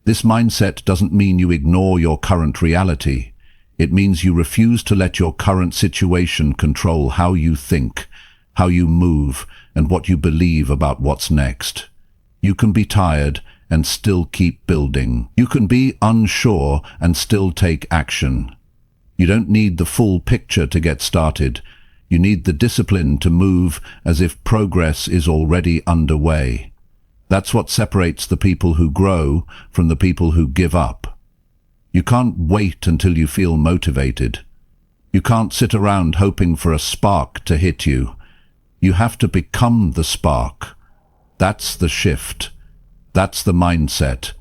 Speaker 1: This mindset doesn't mean you ignore your current reality. It means you refuse to let your current situation control how you think, how you move, and what you believe about what's next. You can be tired and still keep building. You can be unsure and still take action. You don't need the full picture to get started. You need the discipline to move as if progress is already underway. That's what separates the people who grow from the people who give up. You can't wait until you feel motivated. You can't sit around hoping for a spark to hit you. You have to become the spark. That's the shift. That's the mindset.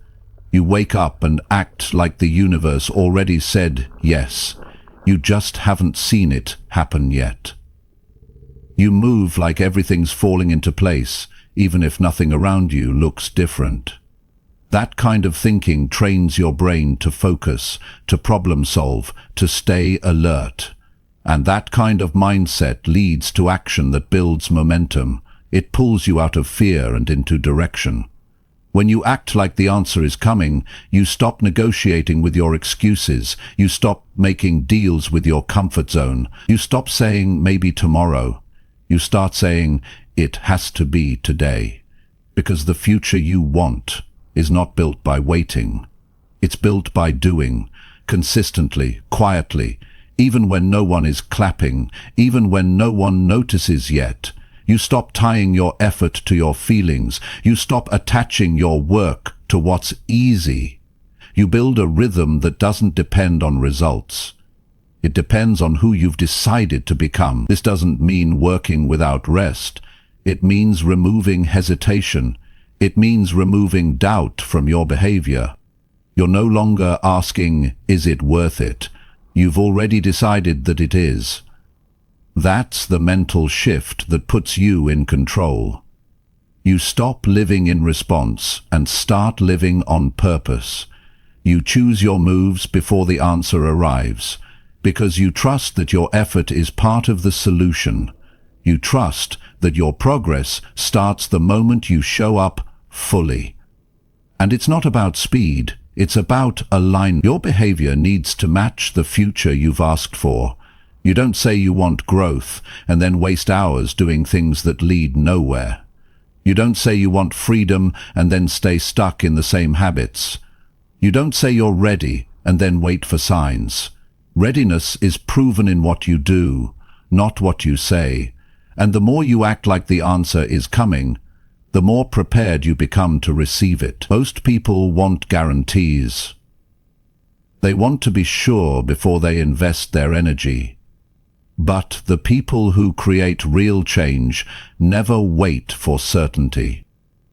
Speaker 1: You wake up and act like the universe already said yes. You just haven't seen it happen yet. You move like everything's falling into place, even if nothing around you looks different. That kind of thinking trains your brain to focus, to problem solve, to stay alert. And that kind of mindset leads to action that builds momentum. It pulls you out of fear and into direction. When you act like the answer is coming, you stop negotiating with your excuses. You stop making deals with your comfort zone. You stop saying maybe tomorrow. You start saying it has to be today. Because the future you want is not built by waiting. It's built by doing, consistently, quietly, even when no one is clapping, even when no one notices yet. You stop tying your effort to your feelings. You stop attaching your work to what's easy. You build a rhythm that doesn't depend on results. It depends on who you've decided to become. This doesn't mean working without rest. It means removing hesitation. It means removing doubt from your behavior. You're no longer asking, is it worth it? You've already decided that it is. That's the mental shift that puts you in control. You stop living in response and start living on purpose. You choose your moves before the answer arrives, because you trust that your effort is part of the solution. You trust that your progress starts the moment you show up fully. And it's not about speed, it's about alignment. Your behavior needs to match the future you've asked for. You don't say you want growth and then waste hours doing things that lead nowhere. You don't say you want freedom and then stay stuck in the same habits. You don't say you're ready and then wait for signs. Readiness is proven in what you do, not what you say. And the more you act like the answer is coming, the more prepared you become to receive it. Most people want guarantees. They want to be sure before they invest their energy. But the people who create real change never wait for certainty.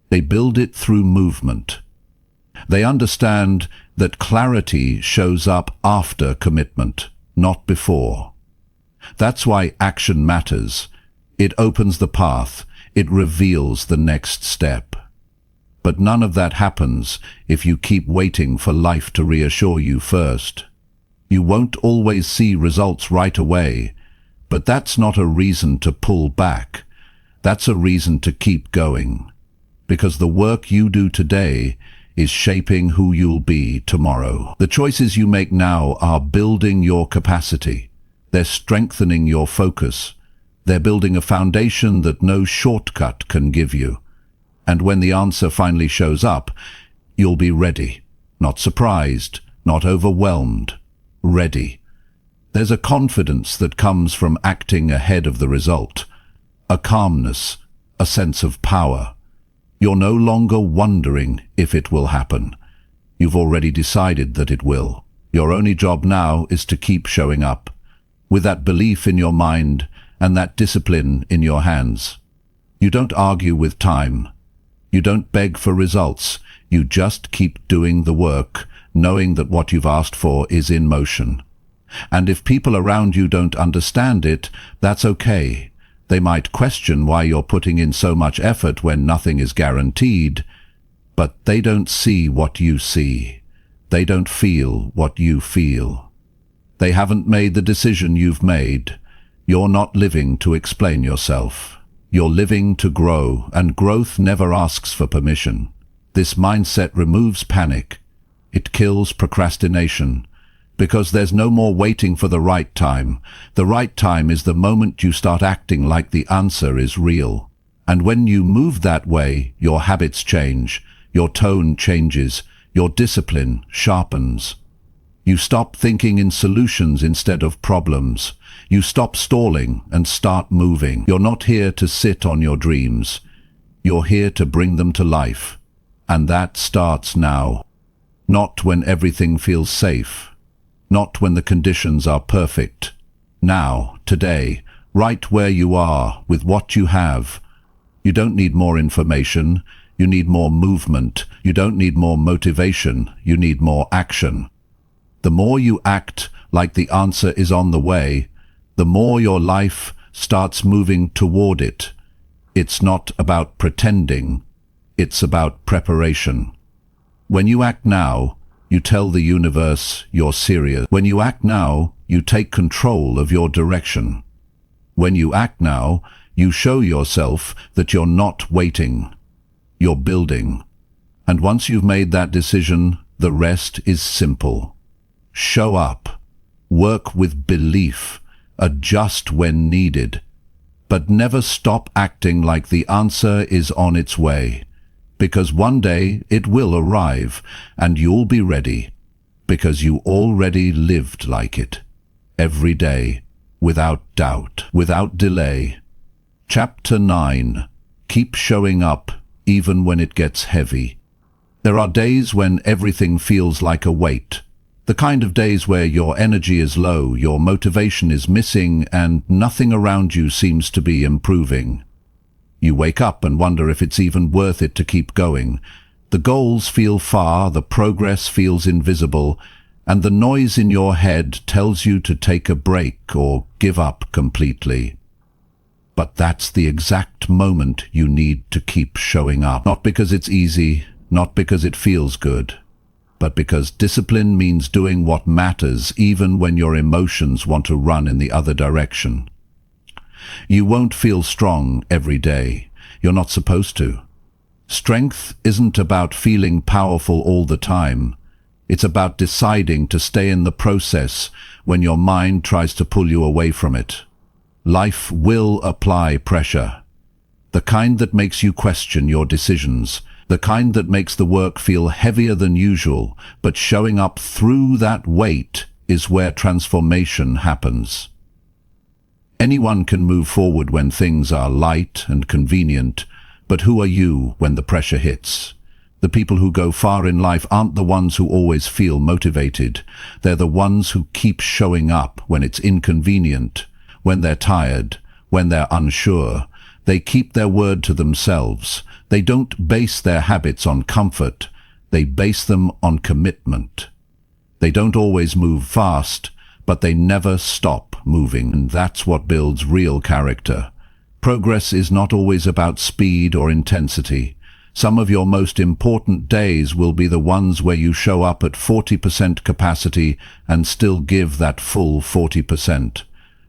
Speaker 1: They build it through movement. They understand that clarity shows up after commitment, not before. That's why action matters. It opens the path. It reveals the next step. But none of that happens if you keep waiting for life to reassure you first. You won't always see results right away, but that's not a reason to pull back. That's a reason to keep going. Because the work you do today is shaping who you'll be tomorrow. The choices you make now are building your capacity. They're strengthening your focus. They're building a foundation that no shortcut can give you. And when the answer finally shows up, you'll be ready. Not surprised, not overwhelmed. Ready. There's a confidence that comes from acting ahead of the result. A calmness, a sense of power. You're no longer wondering if it will happen. You've already decided that it will. Your only job now is to keep showing up, with that belief in your mind and that discipline in your hands. You don't argue with time. You don't beg for results. You just keep doing the work, knowing that what you've asked for is in motion. And if people around you don't understand it, that's okay. They might question why you're putting in so much effort when nothing is guaranteed, but they don't see what you see. They don't feel what you feel. They haven't made the decision you've made. You're not living to explain yourself. You're living to grow, and growth never asks for permission. This mindset removes panic. It kills procrastination, because there's no more waiting for the right time. The right time is the moment you start acting like the answer is real. And when you move that way, your habits change, your tone changes, your discipline sharpens. You stop thinking in solutions instead of problems. You stop stalling and start moving. You're not here to sit on your dreams. You're here to bring them to life. And that starts now. Not when everything feels safe. Not when the conditions are perfect. Now, today, right where you are, with what you have. You don't need more information. You need more movement. You don't need more motivation. You need more action. The more you act like the answer is on the way, the more your life starts moving toward it. It's not about pretending. It's about preparation. When you act now, you tell the universe you're serious. When you act now, you take control of your direction. When you act now, you show yourself that you're not waiting. You're building. And once you've made that decision, the rest is simple. Show up. Work with belief. Adjust when needed. But never stop acting like the answer is on its way. Because one day it will arrive, and you'll be ready. Because you already lived like it. Every day. Without doubt. Without delay. Chapter 9. Keep showing up, even when it gets heavy. There are days when everything feels like a weight. The kind of days where your energy is low, your motivation is missing, and nothing around you seems to be improving. You wake up and wonder if it's even worth it to keep going. The goals feel far, the progress feels invisible, and the noise in your head tells you to take a break or give up completely. But that's the exact moment you need to keep showing up. Not because it's easy, not because it feels good, but because discipline means doing what matters even when your emotions want to run in the other direction. You won't feel strong every day. You're not supposed to. Strength isn't about feeling powerful all the time. It's about deciding to stay in the process when your mind tries to pull you away from it. Life will apply pressure. The kind that makes you question your decisions. The kind that makes the work feel heavier than usual, but showing up through that weight is where transformation happens. Anyone can move forward when things are light and convenient, but who are you when the pressure hits? The people who go far in life aren't the ones who always feel motivated. They're the ones who keep showing up when it's inconvenient, when they're tired, when they're unsure. They keep their word to themselves. They don't base their habits on comfort. They base them on commitment. They don't always move fast, but they never stop moving. And that's what builds real character. Progress is not always about speed or intensity. Some of your most important days will be the ones where you show up at 40% capacity and still give that full 40%.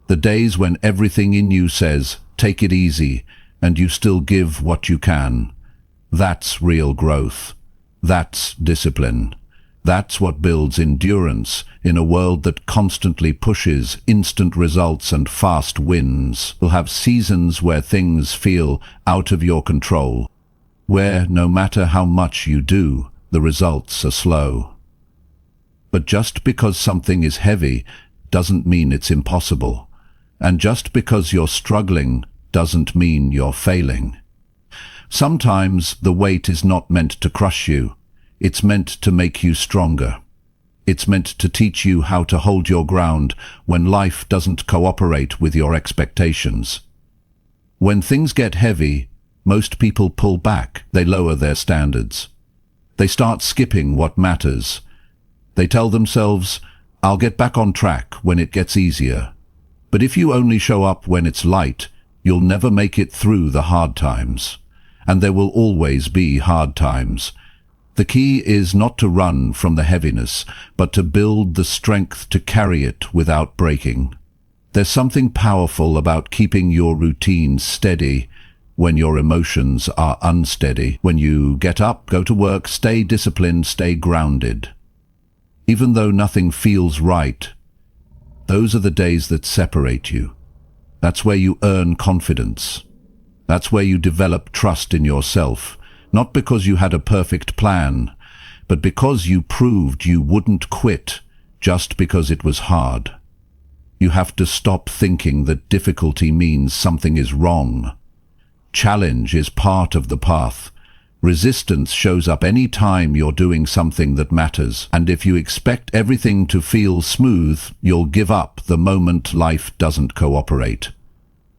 Speaker 1: The days when everything in you says, take it easy, and you still give what you can. That's real growth. That's discipline. That's what builds endurance in a world that constantly pushes instant results and fast wins. You'll have seasons where things feel out of your control, where no matter how much you do, the results are slow. But just because something is heavy doesn't mean it's impossible. And just because you're struggling doesn't mean you're failing. Sometimes the weight is not meant to crush you. It's meant to make you stronger. It's meant to teach you how to hold your ground when life doesn't cooperate with your expectations. When things get heavy, most people pull back. They lower their standards. They start skipping what matters. They tell themselves, "I'll get back on track when it gets easier." But if you only show up when it's light, you'll never make it through the hard times. And there will always be hard times. The key is not to run from the heaviness, but to build the strength to carry it without breaking. There's something powerful about keeping your routine steady when your emotions are unsteady. When you get up, go to work, stay disciplined, stay grounded. Even though nothing feels right, those are the days that separate you. That's where you earn confidence. That's where you develop trust in yourself, not because you had a perfect plan, but because you proved you wouldn't quit just because it was hard. You have to stop thinking that difficulty means something is wrong. Challenge is part of the path. Resistance shows up any time you're doing something that matters, and if you expect everything to feel smooth, you'll give up the moment life doesn't cooperate.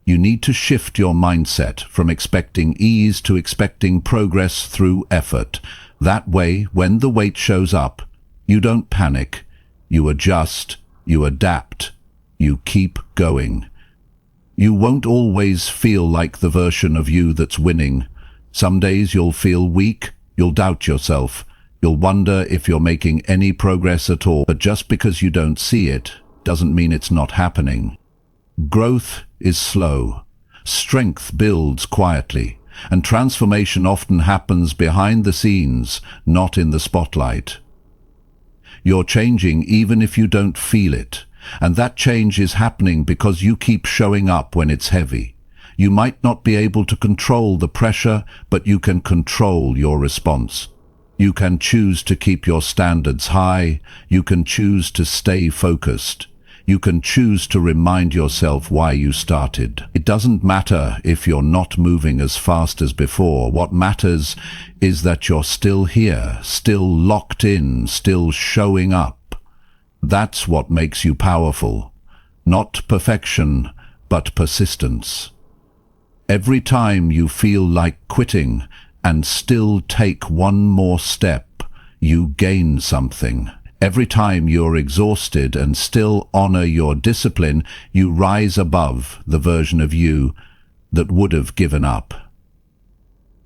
Speaker 1: You need to shift your mindset from expecting ease to expecting progress through effort. That way, when the weight shows up, you don't panic. You adjust, you adapt, you keep going. You won't always feel like the version of you that's winning. Some days you'll feel weak, you'll doubt yourself, you'll wonder if you're making any progress at all. But just because you don't see it doesn't mean it's not happening. Growth is slow. Strength builds quietly, and transformation often happens behind the scenes, not in the spotlight. You're changing even if you don't feel it, and that change is happening because you keep showing up when it's heavy. You might not be able to control the pressure, but you can control your response. You can choose to keep your standards high. You can choose to stay focused. You can choose to remind yourself why you started. It doesn't matter if you're not moving as fast as before. What matters is that you're still here, still locked in, still showing up. That's what makes you powerful. Not perfection, but persistence. Every time you feel like quitting and still take one more step, you gain something. Every time you're exhausted and still honor your discipline, you rise above the version of you that would have given up.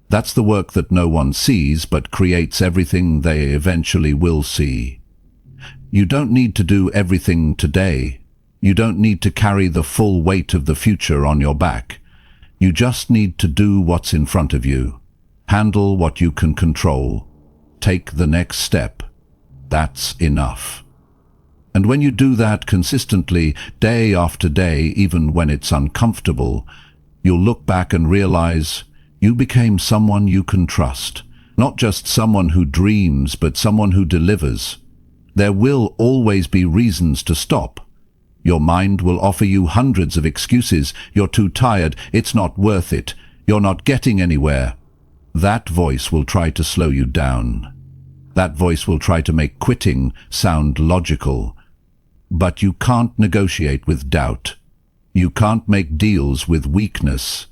Speaker 1: That's the work that no one sees, but creates everything they eventually will see. You don't need to do everything today. You don't need to carry the full weight of the future on your back. You just need to do what's in front of you. Handle what you can control. Take the next step. That's enough. And when you do that consistently, day after day, even when it's uncomfortable, you'll look back and realize you became someone you can trust. Not just someone who dreams, but someone who delivers. There will always be reasons to stop. Your mind will offer you hundreds of excuses. You're too tired. It's not worth it. You're not getting anywhere. That voice will try to slow you down. That voice will try to make quitting sound logical. But you can't negotiate with doubt. You can't make deals with weakness.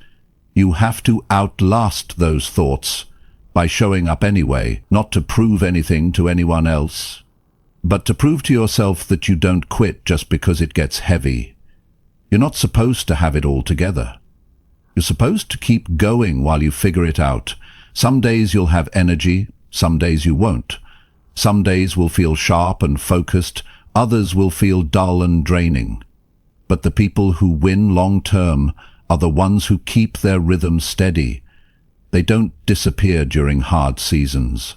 Speaker 1: You have to outlast those thoughts by showing up anyway, not to prove anything to anyone else, but to prove to yourself that you don't quit just because it gets heavy. You're not supposed to have it all together. You're supposed to keep going while you figure it out. Some days you'll have energy, some days you won't. Some days will feel sharp and focused, others will feel dull and draining. But the people who win long-term are the ones who keep their rhythm steady. They don't disappear during hard seasons.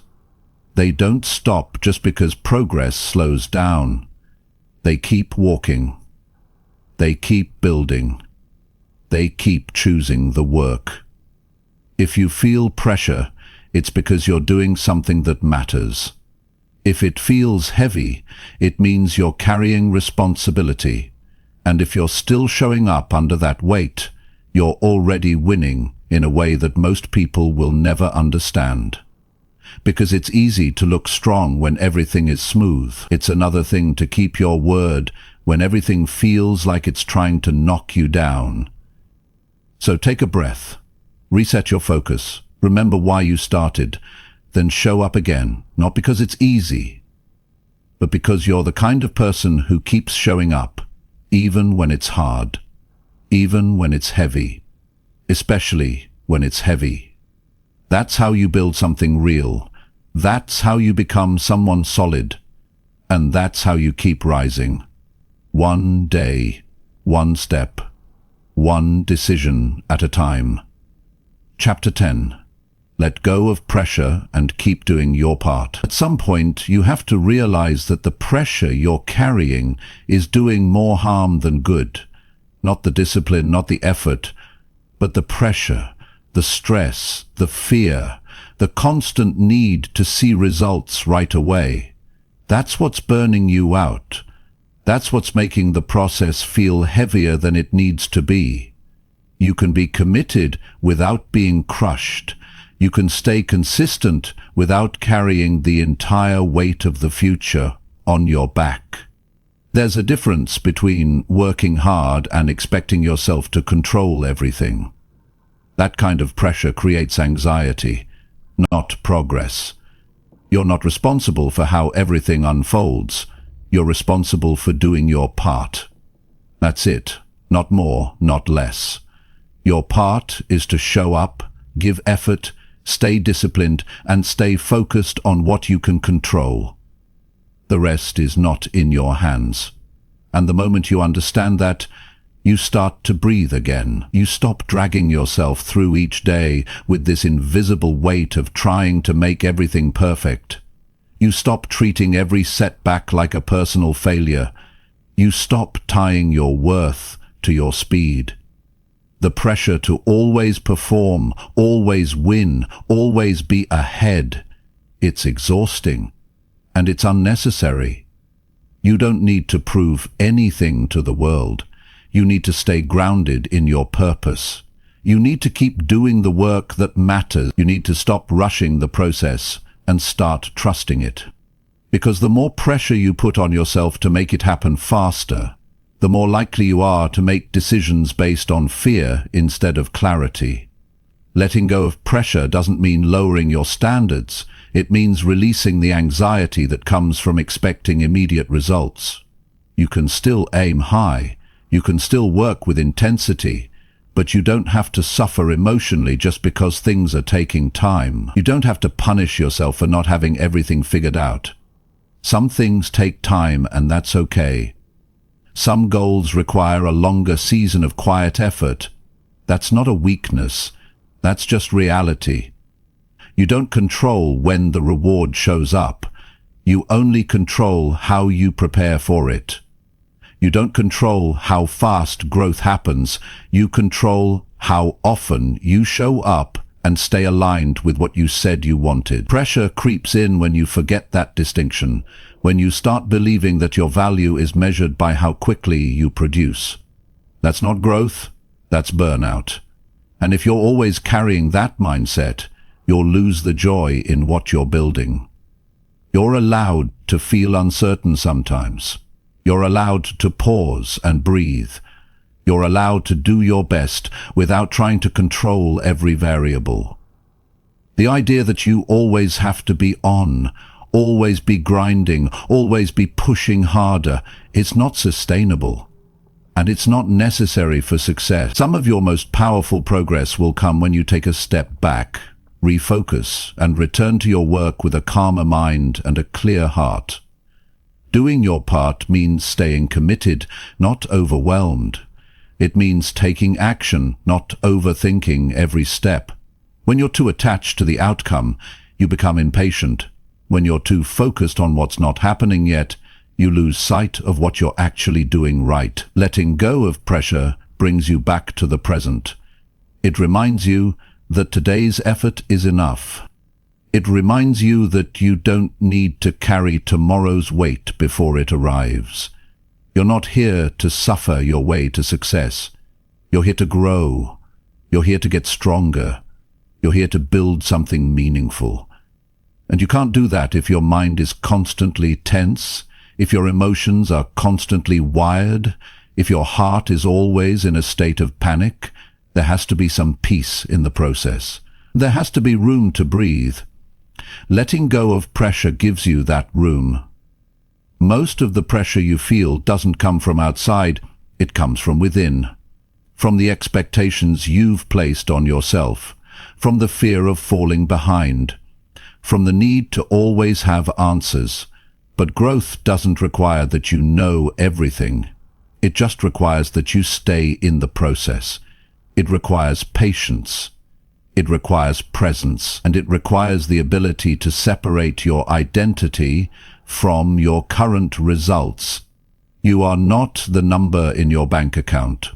Speaker 1: They don't stop just because progress slows down. They keep walking. They keep building. They keep choosing the work. If you feel pressure, it's because you're doing something that matters. If it feels heavy, it means you're carrying responsibility. And if you're still showing up under that weight, you're already winning in a way that most people will never understand. Because it's easy to look strong when everything is smooth. It's another thing to keep your word when everything feels like it's trying to knock you down. So take a breath. Reset your focus. Remember why you started. Then show up again, not because it's easy, but because you're the kind of person who keeps showing up, even when it's hard, even when it's heavy, especially when it's heavy. That's how you build something real. That's how you become someone solid. And that's how you keep rising. One day, one step, one decision at a time. Chapter 10. Let go of pressure and keep doing your part. At some point, you have to realize that the pressure you're carrying is doing more harm than good. Not the discipline, not the effort, but the pressure, the stress, the fear, the constant need to see results right away. That's what's burning you out. That's what's making the process feel heavier than it needs to be. You can be committed without being crushed. You can stay consistent without carrying the entire weight of the future on your back. There's a difference between working hard and expecting yourself to control everything. That kind of pressure creates anxiety, not progress. You're not responsible for how everything unfolds. You're responsible for doing your part. That's it. Not more, not less. Your part is to show up, give effort, stay disciplined, and stay focused on what you can control. The rest is not in your hands. And the moment you understand that, you start to breathe again. You stop dragging yourself through each day with this invisible weight of trying to make everything perfect. You stop treating every setback like a personal failure. You stop tying your worth to your speed. The pressure to always perform, always win, always be ahead. It's exhausting, and it's unnecessary. You don't need to prove anything to the world. You need to stay grounded in your purpose. You need to keep doing the work that matters. You need to stop rushing the process and start trusting it. Because the more pressure you put on yourself to make it happen faster, the more likely you are to make decisions based on fear instead of clarity. Letting go of pressure doesn't mean lowering your standards. It means releasing the anxiety that comes from expecting immediate results. You can still aim high. You can still work with intensity, but you don't have to suffer emotionally just because things are taking time. You don't have to punish yourself for not having everything figured out. Some things take time, and that's okay. Some goals require a longer season of quiet effort. That's not a weakness. That's just reality. You don't control when the reward shows up. You only control how you prepare for it. You don't control how fast growth happens. You control how often you show up and stay aligned with what you said you wanted. Pressure creeps in when you forget that distinction, when you start believing that your value is measured by how quickly you produce. That's not growth, that's burnout. And if you're always carrying that mindset, you'll lose the joy in what you're building. You're allowed to feel uncertain sometimes. You're allowed to pause and breathe. You're allowed to do your best without trying to control every variable. The idea that you always have to be on, always be grinding, always be pushing harder, it's not sustainable. And it's not necessary for success. Some of your most powerful progress will come when you take a step back, refocus, and return to your work with a calmer mind and a clear heart. Doing your part means staying committed, not overwhelmed. It means taking action, not overthinking every step. When you're too attached to the outcome, you become impatient. When you're too focused on what's not happening yet, you lose sight of what you're actually doing right. Letting go of pressure brings you back to the present. It reminds you that today's effort is enough. It reminds you that you don't need to carry tomorrow's weight before it arrives. You're not here to suffer your way to success. You're here to grow. You're here to get stronger. You're here to build something meaningful. And you can't do that if your mind is constantly tense, if your emotions are constantly wired, if your heart is always in a state of panic. There has to be some peace in the process. There has to be room to breathe. Letting go of pressure gives you that room. Most of the pressure you feel doesn't come from outside, it comes from within. From the expectations you've placed on yourself, from the fear of falling behind, from the need to always have answers. But growth doesn't require that you know everything. It just requires that you stay in the process. It requires patience. It requires presence, and it requires the ability to separate your identity from your current results. You are not the number in your bank account.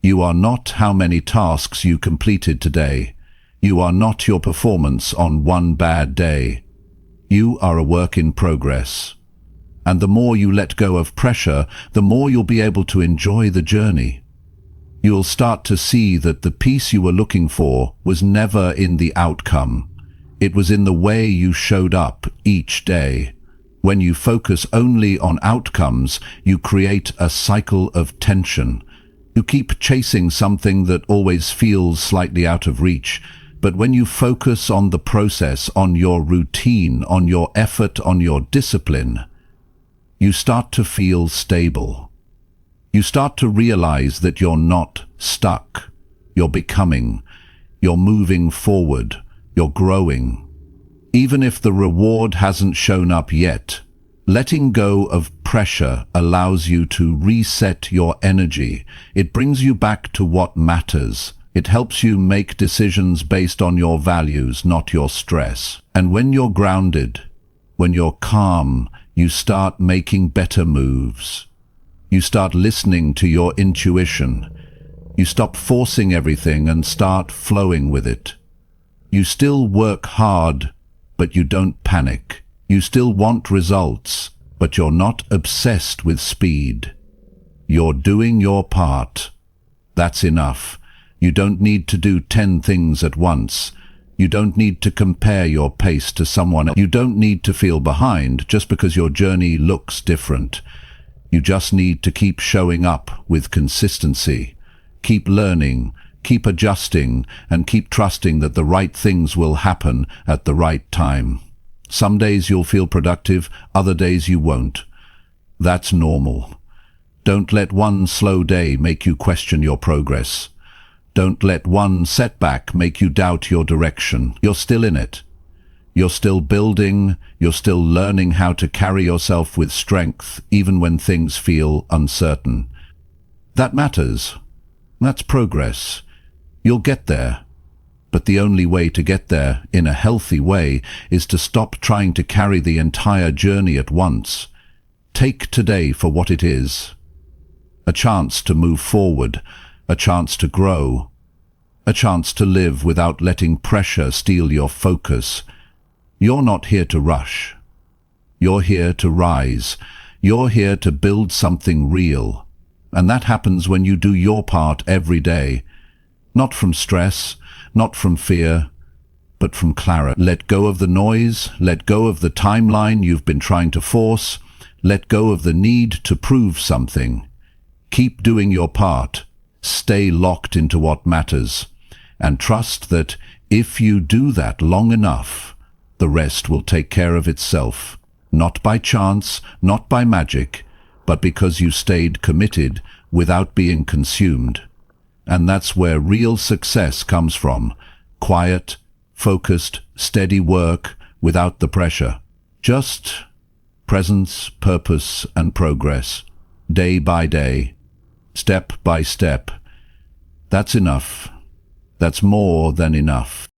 Speaker 1: You are not how many tasks you completed today. You are not your performance on one bad day. You are a work in progress. And the more you let go of pressure, the more you'll be able to enjoy the journey. You'll start to see that the peace you were looking for was never in the outcome. It was in the way you showed up each day. When you focus only on outcomes, you create a cycle of tension. You keep chasing something that always feels slightly out of reach. But when you focus on the process, on your routine, on your effort, on your discipline, you start to feel stable. You start to realize that you're not stuck. You're becoming. You're moving forward. You're growing. Even if the reward hasn't shown up yet, letting go of pressure allows you to reset your energy. It brings you back to what matters. It helps you make decisions based on your values, not your stress. And when you're grounded, when you're calm, you start making better moves. You start listening to your intuition. You stop forcing everything and start flowing with it. You still work hard, but you don't panic. You still want results, but you're not obsessed with speed. You're doing your part. That's enough. You don't need to do 10 things at once. You don't need to compare your pace to someone else. You don't need to feel behind just because your journey looks different. You just need to keep showing up with consistency. Keep learning, keep adjusting, and keep trusting that the right things will happen at the right time. Some days you'll feel productive, other days you won't. That's normal. Don't let one slow day make you question your progress. Don't let one setback make you doubt your direction. You're still in it. You're still building. You're still learning how to carry yourself with strength, even when things feel uncertain. That matters. That's progress. You'll get there. But the only way to get there, in a healthy way, is to stop trying to carry the entire journey at once. Take today for what it is. A chance to move forward, a chance to grow, a chance to live without letting pressure steal your focus. You're not here to rush. You're here to rise. You're here to build something real. And that happens when you do your part every day. Not from stress, not from fear, but from clarity. Let go of the noise, let go of the timeline you've been trying to force, let go of the need to prove something. Keep doing your part, stay locked into what matters, and trust that if you do that long enough, the rest will take care of itself. Not by chance, not by magic, but because you stayed committed without being consumed. And that's where real success comes from. Quiet, focused, steady work without the pressure. Just presence, purpose, and progress. Day by day. Step by step. That's enough. That's more than enough.